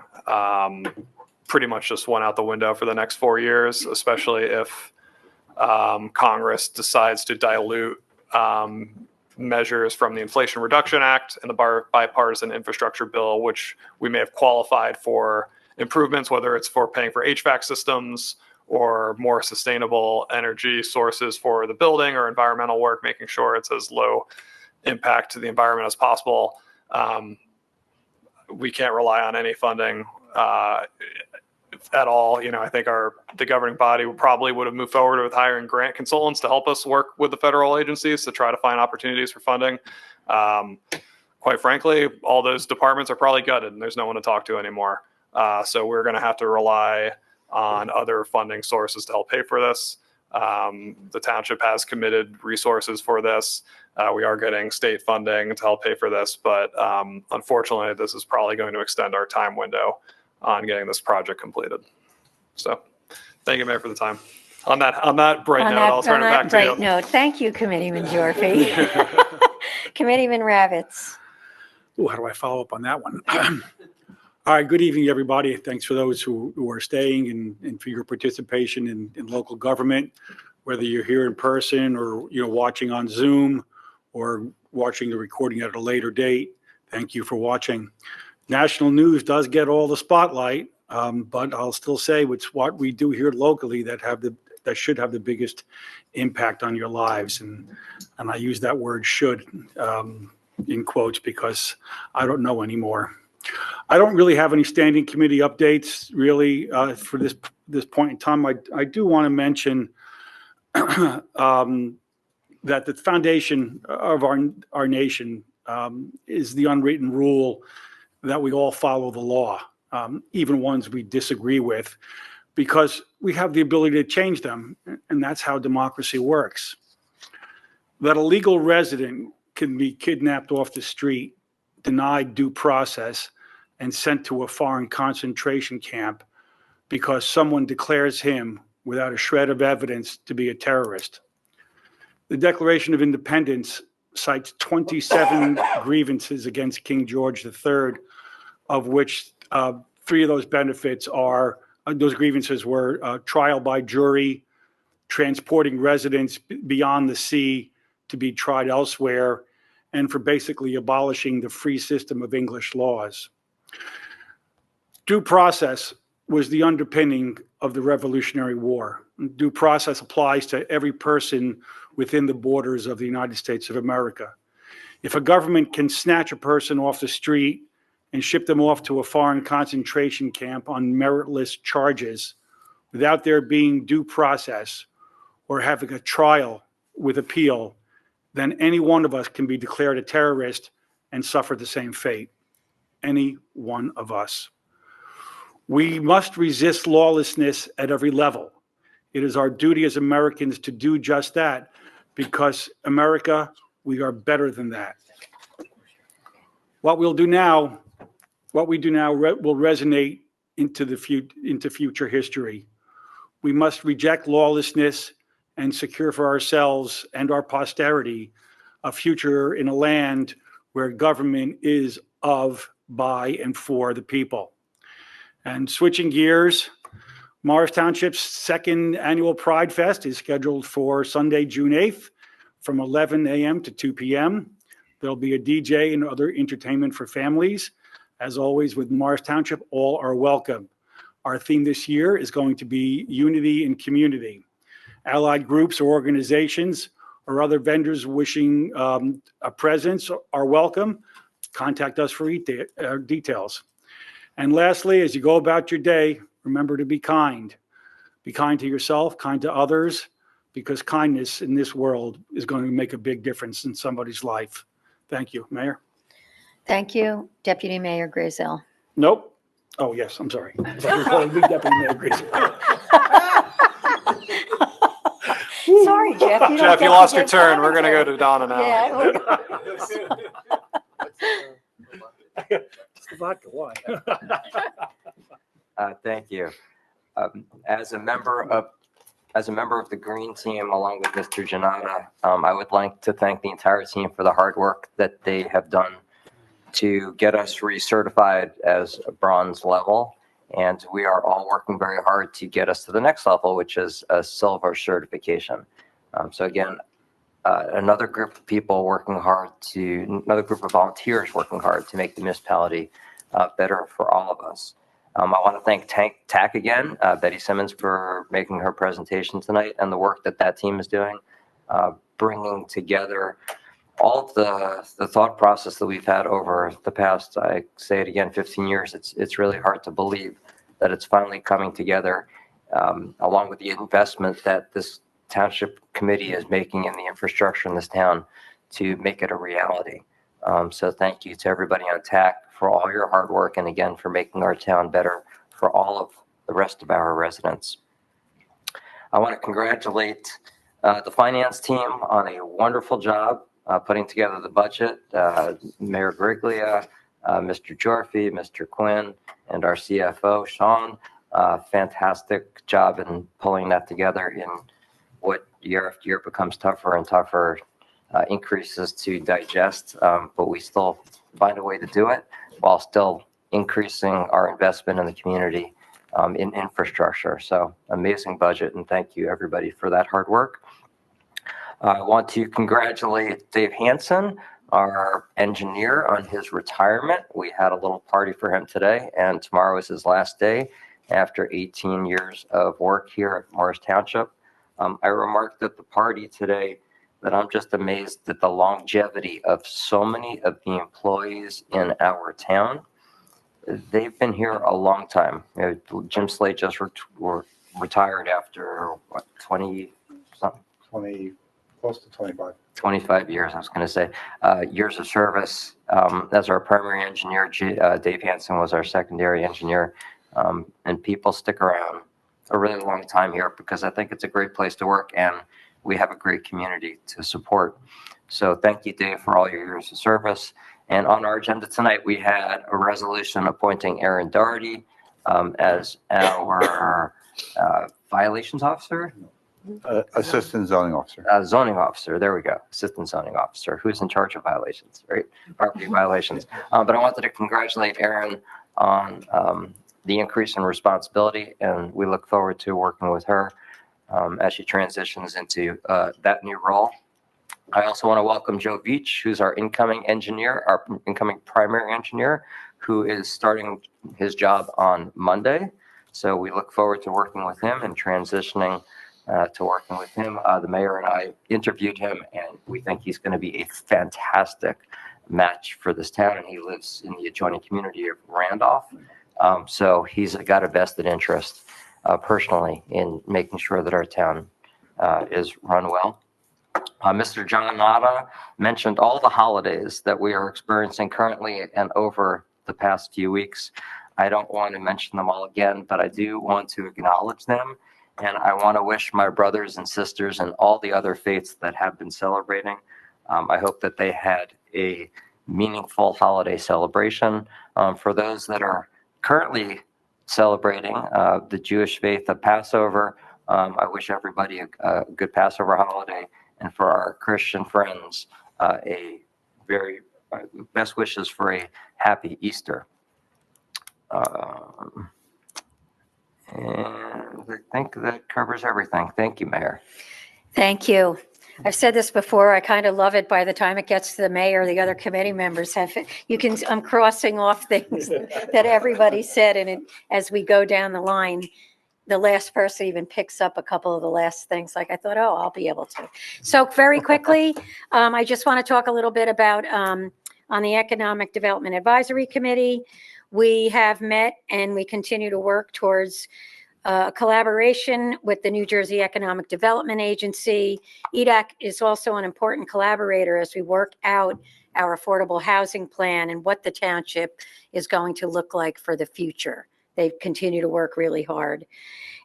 pretty much just went out the window for the next 4 years, especially if Congress decides to dilute measures from the Inflation Reduction Act and the bipartisan infrastructure bill, which we may have qualified for improvements, whether it's for paying for HVAC systems or more sustainable energy sources for the building or environmental work, making sure it's as low impact to the environment as possible. We can't rely on any funding at all. I think the governing body probably would have moved forward with hiring grant consultants to help us work with the federal agencies to try to find opportunities for funding. Quite frankly, all those departments are probably gutted and there's no one to talk to anymore. So we're going to have to rely on other funding sources to help pay for this. The township has committed resources for this. We are getting state funding to help pay for this, but unfortunately, this is probably going to extend our time window on getting this project completed. So thank you, Mayor, for the time. On that bright note, I'll turn it back to you. Thank you, Committeeman Gyorfy. Committeeman Ravitz. How do I follow up on that one? All right, good evening, everybody. Thanks for those who are staying and for your participation in local government, whether you're here in person or watching on Zoom or watching the recording at a later date. Thank you for watching. National news does get all the spotlight, but I'll still say it's what we do here locally that should have the biggest impact on your lives, and I use that word "should" in quotes because I don't know anymore. I don't really have any standing committee updates really for this point in time. I do want to mention that the foundation of our nation is the unwritten rule that we all follow the law, even ones we disagree with, because we have the ability to change them, and that's how democracy works. That a legal resident can be kidnapped off the street, denied due process, and sent to a foreign concentration camp because someone declares him, without a shred of evidence, to be a terrorist. The Declaration of Independence cites 27 grievances against King George III, of which 3 of those those grievances were trial by jury, transporting residents beyond the sea to be tried elsewhere, and for basically abolishing the free system of English laws. Due process was the underpinning of the Revolutionary War. Due process applies to every person within the borders of the United States of America. If a government can snatch a person off the street and ship them off to a foreign concentration camp on meritless charges without there being due process or having a trial with appeal, then any one of us can be declared a terrorist and suffer the same fate. Any one of us. We must resist lawlessness at every level. It is our duty as Americans to do just that, because America, we are better than that. What we do now will resonate into future history. We must reject lawlessness and secure for ourselves and our posterity a future in a land where government is of, by, and for the people. And switching gears, Morris Township's second annual Pride Fest is scheduled for Sunday, June 8th from 11 a.m. to 2 p.m. There'll be a DJ and other entertainment for families. As always with Morris Township, all are welcome. Our theme this year is going to be Unity and Community. Allied groups or organizations or other vendors wishing a presence are welcome. Contact us for details. And lastly, as you go about your day, remember to be kind. Be kind to yourself, kind to others, because kindness in this world is going to make a big difference in somebody's life. Thank you, Mayor. Thank you, Deputy Mayor Grayzel. Nope. Oh, yes, I'm sorry. I thought you were calling me Deputy Mayor Grayzel. Sorry, Jeff. Jeff, you lost your turn. We're going to go to Donna now. Yeah. Just the vodka, why? Thank you. As a member of the Green Team, along with Mr. Jonnada, I would like to thank the entire team for the hard work that they have done to get us recertified as a bronze level. And we are all working very hard to get us to the next level, which is a silver certification. So again, another group of people working hard another group of volunteers working hard to make the municipality better for all of us. I want to thank TAC again, Betty Simmons, for making her presentation tonight and the work that team is doing, bringing together all of the thought process that we've had over the past, I say it again, 15 years. It's really hard to believe that it's finally coming together, along with the investment that this township committee is making in the infrastructure in this town to make it a reality. So thank you to everybody on TAC for all your hard work, and again, for making our town better for all of the rest of our residents. I want to congratulate the finance team on a wonderful job putting together the budget. Mayor Guariglia, Mr. Gyorfy, Mr. Quinn, and our CFO, Sean, fantastic job in pulling that together in what year after year becomes tougher and tougher increases to digest, but we still find a way to do it while still increasing our investment in the community in infrastructure. So amazing budget, and thank you everybody for that hard work. I want to congratulate Dave Hansen, our engineer, on his retirement. We had a little party for him today, and tomorrow is his last day after 18 years of work here at Morris Township. I remarked at the party today that I'm just amazed at the longevity of so many of the employees in our town. They've been here a long time. Jim Slade just retired after, what, 20-something? 20, close to 25. 25 years, I was going to say. Years of service. As our primary engineer, Dave Hansen was our secondary engineer. And people stick around a really long time here because I think it's a great place to work, and we have a great community to support. So thank you, Dave, for all your years of service. And on our agenda tonight, we had a resolution appointing Aaron Doherty as our violations officer. Assistant zoning officer. Zoning officer, there we go. Assistant zoning officer, who's in charge of violations, right? Property violations. But I wanted to congratulate Aaron on the increase in responsibility, and we look forward to working with her as she transitions into that new role. I also want to welcome Joe Beach, who's our incoming engineer, our incoming primary engineer, who is starting his job on Monday. So we look forward to working with him and transitioning to working with him. The mayor and I interviewed him, and we think he's going to be a fantastic match for this town, and he lives in the adjoining community of Randolph. So he's got a vested interest personally in making sure that our town is run well. Mr. Jonnada mentioned all the holidays that we are experiencing currently and over the past few weeks. I don't want to mention them all again, but I do want to acknowledge them. And I want to wish my brothers and sisters and all the other faiths that have been celebrating, I hope that they had a meaningful holiday celebration. For those that are currently celebrating the Jewish faith of Passover, I wish everybody a good Passover holiday. And for our Christian friends, a very best wishes for a happy Easter. And I think that covers everything. Thank you, Mayor. Thank you. I've said this before, I kind of love it. By the time it gets to the mayor, the other committee members have, I'm crossing off things that everybody said, and as we go down the line, the last person even picks up a couple of the last things. Like I thought, oh, I'll be able to. So very quickly, I just want to talk a little bit about on the Economic Development Advisory Committee. We have met and we continue to work towards collaboration with the New Jersey Economic Development Agency. EDAC is also an important collaborator as we work out our affordable housing plan and what the township is going to look like for the future. They continue to work really hard.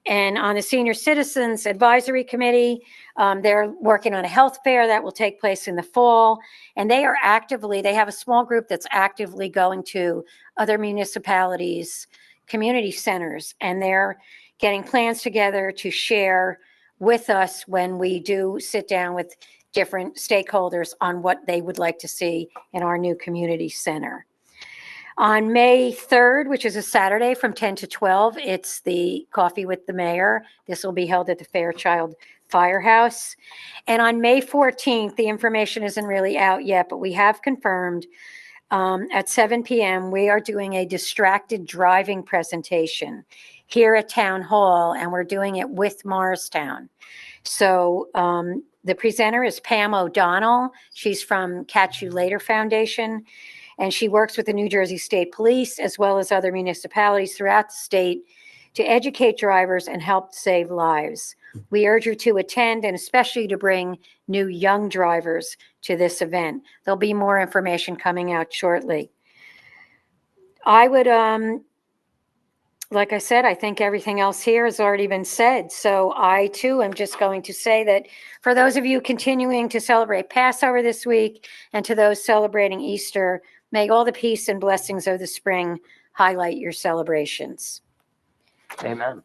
And on the Senior Citizens Advisory Committee, they're working on a health fair that will take place in the fall. And they have a small group that's actively going to other municipalities, community centers, and they're getting plans together to share with us when we do sit down with different stakeholders on what they would like to see in our new community center. On May 3rd, which is a Saturday from 10 to 12, it's the Coffee with the Mayor. This will be held at the Fairchild Firehouse. And on May 14th, the information isn't really out yet, but we have confirmed at 7 p.m., we are doing a distracted driving presentation here at Town Hall, and we're doing it with Morristown. So the presenter is Pam O'Donnell. She's from Catch You Later Foundation. And she works with the New Jersey State Police as well as other municipalities throughout the state to educate drivers and help save lives. We urge you to attend and especially to bring new young drivers to this event. There'll be more information coming out shortly. I would, like I said, I think everything else here has already been said. So I too am just going to say that for those of you continuing to celebrate Passover this week and to those celebrating Easter, may all the peace and blessings of the spring highlight your celebrations. Amen.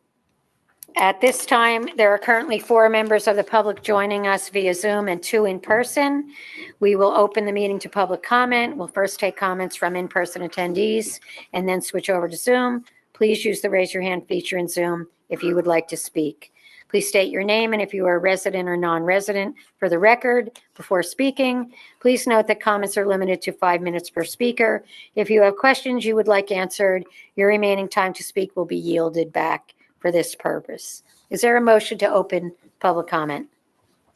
At this time, there are currently 4 members of the public joining us via Zoom and 2 in person. We will open the meeting to public comment. We'll first take comments from in-person attendees and then switch over to Zoom. Please use the raise your hand feature in Zoom if you would like to speak. Please state your name and if you are a resident or non-resident for the record before speaking. Please note that comments are limited to 5 minutes per speaker. If you have questions you would like answered, your remaining time to speak will be yielded back for this purpose. Is there a motion to open public comment?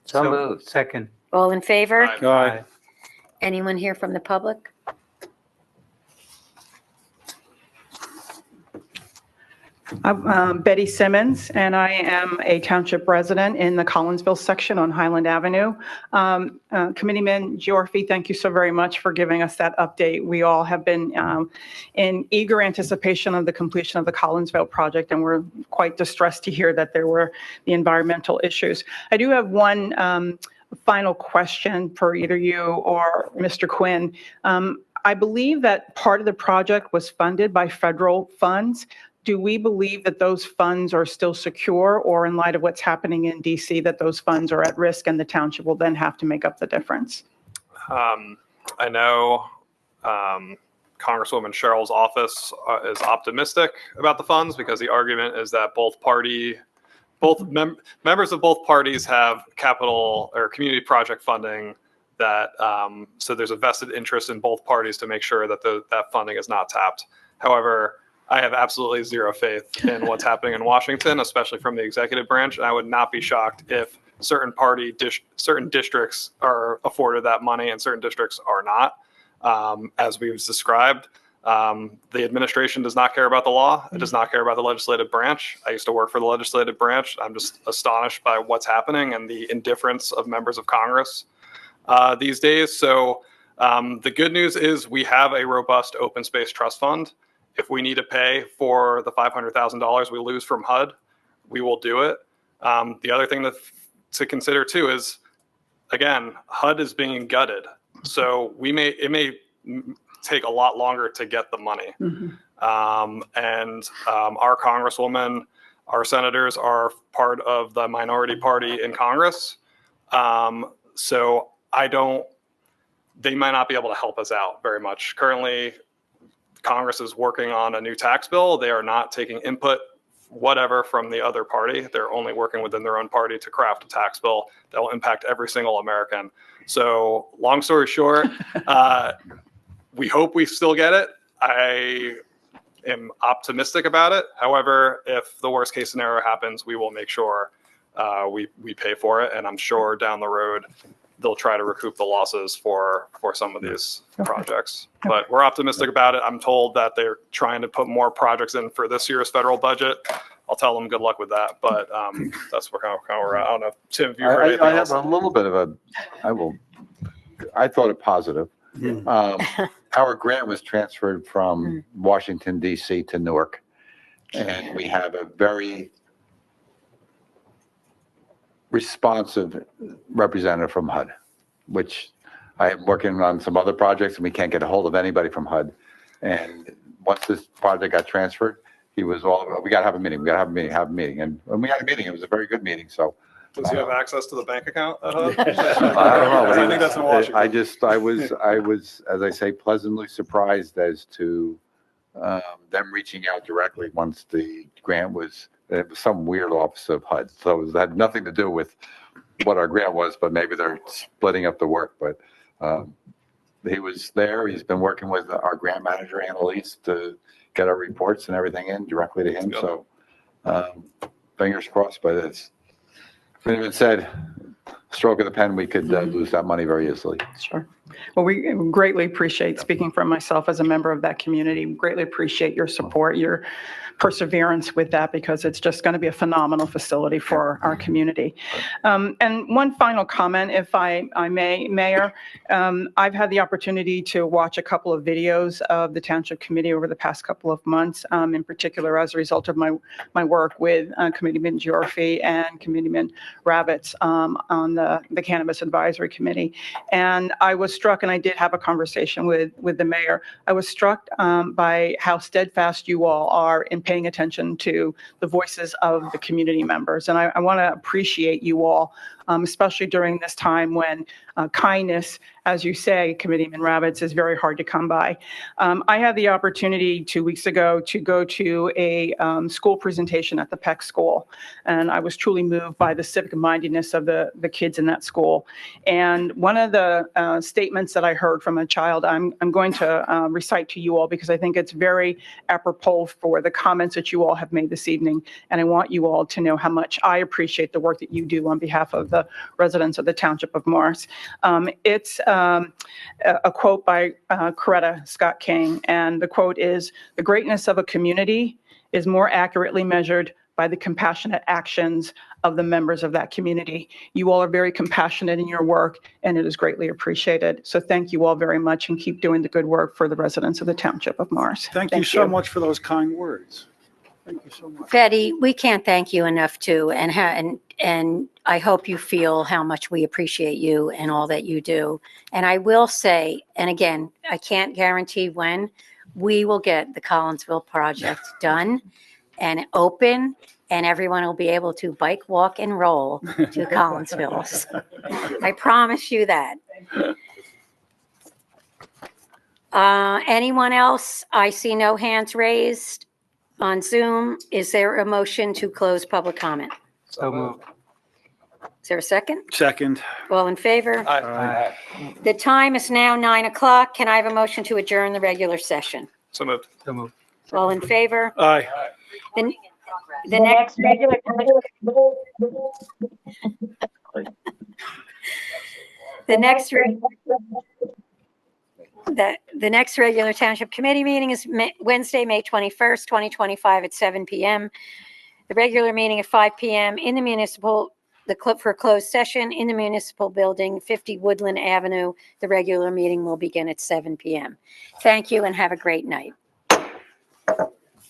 So moved. Second. All in favor? Aye. Anyone here from the public? I'm Betty Simmons, and I am a township resident in the Collinsville section on Highland Avenue. Committeeman Gyorfy, thank you so very much for giving us that update. We all have been in eager anticipation of the completion of the Collinsville project, and we're quite distressed to hear that there were the environmental issues. I do have one final question for either you or Mr. Quinn. I believe that part of the project was funded by federal funds. Do we believe that those funds are still secure, or in light of what's happening in DC, that those funds are at risk and the township will then have to make up the difference? I know Congresswoman Sherrill's office is optimistic about the funds because the argument is that members of both parties have capital or community project funding that so there's a vested interest in both parties to make sure that that funding is not tapped. However, I have absolutely zero faith in what's happening in Washington, especially from the executive branch. And I would not be shocked if certain districts are afforded that money and certain districts are not. As we've described, the administration does not care about the law. It does not care about the legislative branch. I used to work for the legislative branch. I'm just astonished by what's happening and the indifference of members of Congress these days. So the good news is we have a robust open space trust fund. If we need to pay for the $500,000 we lose from HUD, we will do it. The other thing to consider too is, again, HUD is being gutted. So it may take a lot longer to get the money. And our congresswoman, our senators are part of the minority party in Congress. So they might not be able to help us out very much. Currently, Congress is working on a new tax bill. They are not taking input whatever from the other party. They're only working within their own party to craft a tax bill that will impact every single American. So long story short, we hope we still get it. I am optimistic about it. However, if the worst case scenario happens, we will make sure we pay for it. And I'm sure down the road, they'll try to recoup the losses for some of these projects. But we're optimistic about it. I'm told that they're trying to put more projects in for this year's federal budget. I'll tell them good luck with that. But that's how we're at. I don't know, Tim, if you heard anything I else. have a little bit of I thought it positive. Our grant was transferred from Washington, D.C. to Newark. And we have a very responsive representative from HUD, which I am working on some other projects and we can't get a hold of anybody from HUD. And once this project got transferred, we got to have a meeting. And when we had a meeting, it was a very good meeting. So Does he have access to the bank account at HUD? I don't know. I think that's in Washington. I was, as I say, pleasantly surprised as to them reaching out directly once the grant was. It was some weird office of HUD, so it had nothing to do with what our grant was, but maybe they're splitting up the work. But he was there. He's been working with our grant manager, Annalise, to get our reports and everything in directly to him. So fingers crossed. But it's been said, stroke of the pen, we could lose that money very easily. Sure. Well, we greatly appreciate, speaking for myself as a member of that community, we greatly appreciate your support, your perseverance with that, because it's just going to be a phenomenal facility for our community. And one final comment, if I may, Mayor, I've had the opportunity to watch a couple of videos of the Township Committee over the past couple of months, in particular as a result of my work with Committeeman Gyorfy and Committeeman Ravitz on the Cannabis Advisory Committee. And I was struck, and I did have a conversation with the mayor, I was struck by how steadfast you all are in paying attention to the voices of the community members. And I want to appreciate you all, especially during this time when kindness, as you say, Committeeman Ravitz, is very hard to come by. I had the opportunity 2 weeks ago to go to a school presentation at the Peck School, and I was truly moved by the civic mindedness of the kids in that school. And one of the statements that I heard from a child, I'm going to recite to you all because I think it's very apropos for the comments that you all have made this evening, and I want you all to know how much I appreciate the work that you do on behalf of the residents of the Township of Morris. It's a quote by Coretta Scott King, and the quote is, "The greatness of a community is more accurately measured by the compassionate actions of the members of that community." You all are very compassionate in your work, and it is greatly appreciated. So thank you all very much, and keep doing the good work for the residents of the Township of Morris. Thank you so much for those kind words. Thank you so much. Betty, we can't thank you enough too, and I hope you feel how much we appreciate you and all that you do. And I will say, and again, I can't guarantee when, we will get the Collinsville project done and open, and everyone will be able to bike, walk, and roll to Collinsville. I promise you that. Anyone else? I see no hands raised on Zoom. Is there a motion to close public comment? So moved. Is there a second? Second. All in favor? Aye. The time is now 9 o'clock. Can I have a motion to adjourn the regular session? So moved. So moved. All in favor? Aye. The next regular, the next, the next regular Township Committee meeting is Wednesday, May 21st, 2025 at 7 PM. The regular meeting at 5 PM in the municipal, for a closed session in the municipal building, 50 Woodland Avenue. The regular meeting will begin at 7 PM. Thank you and have a great night.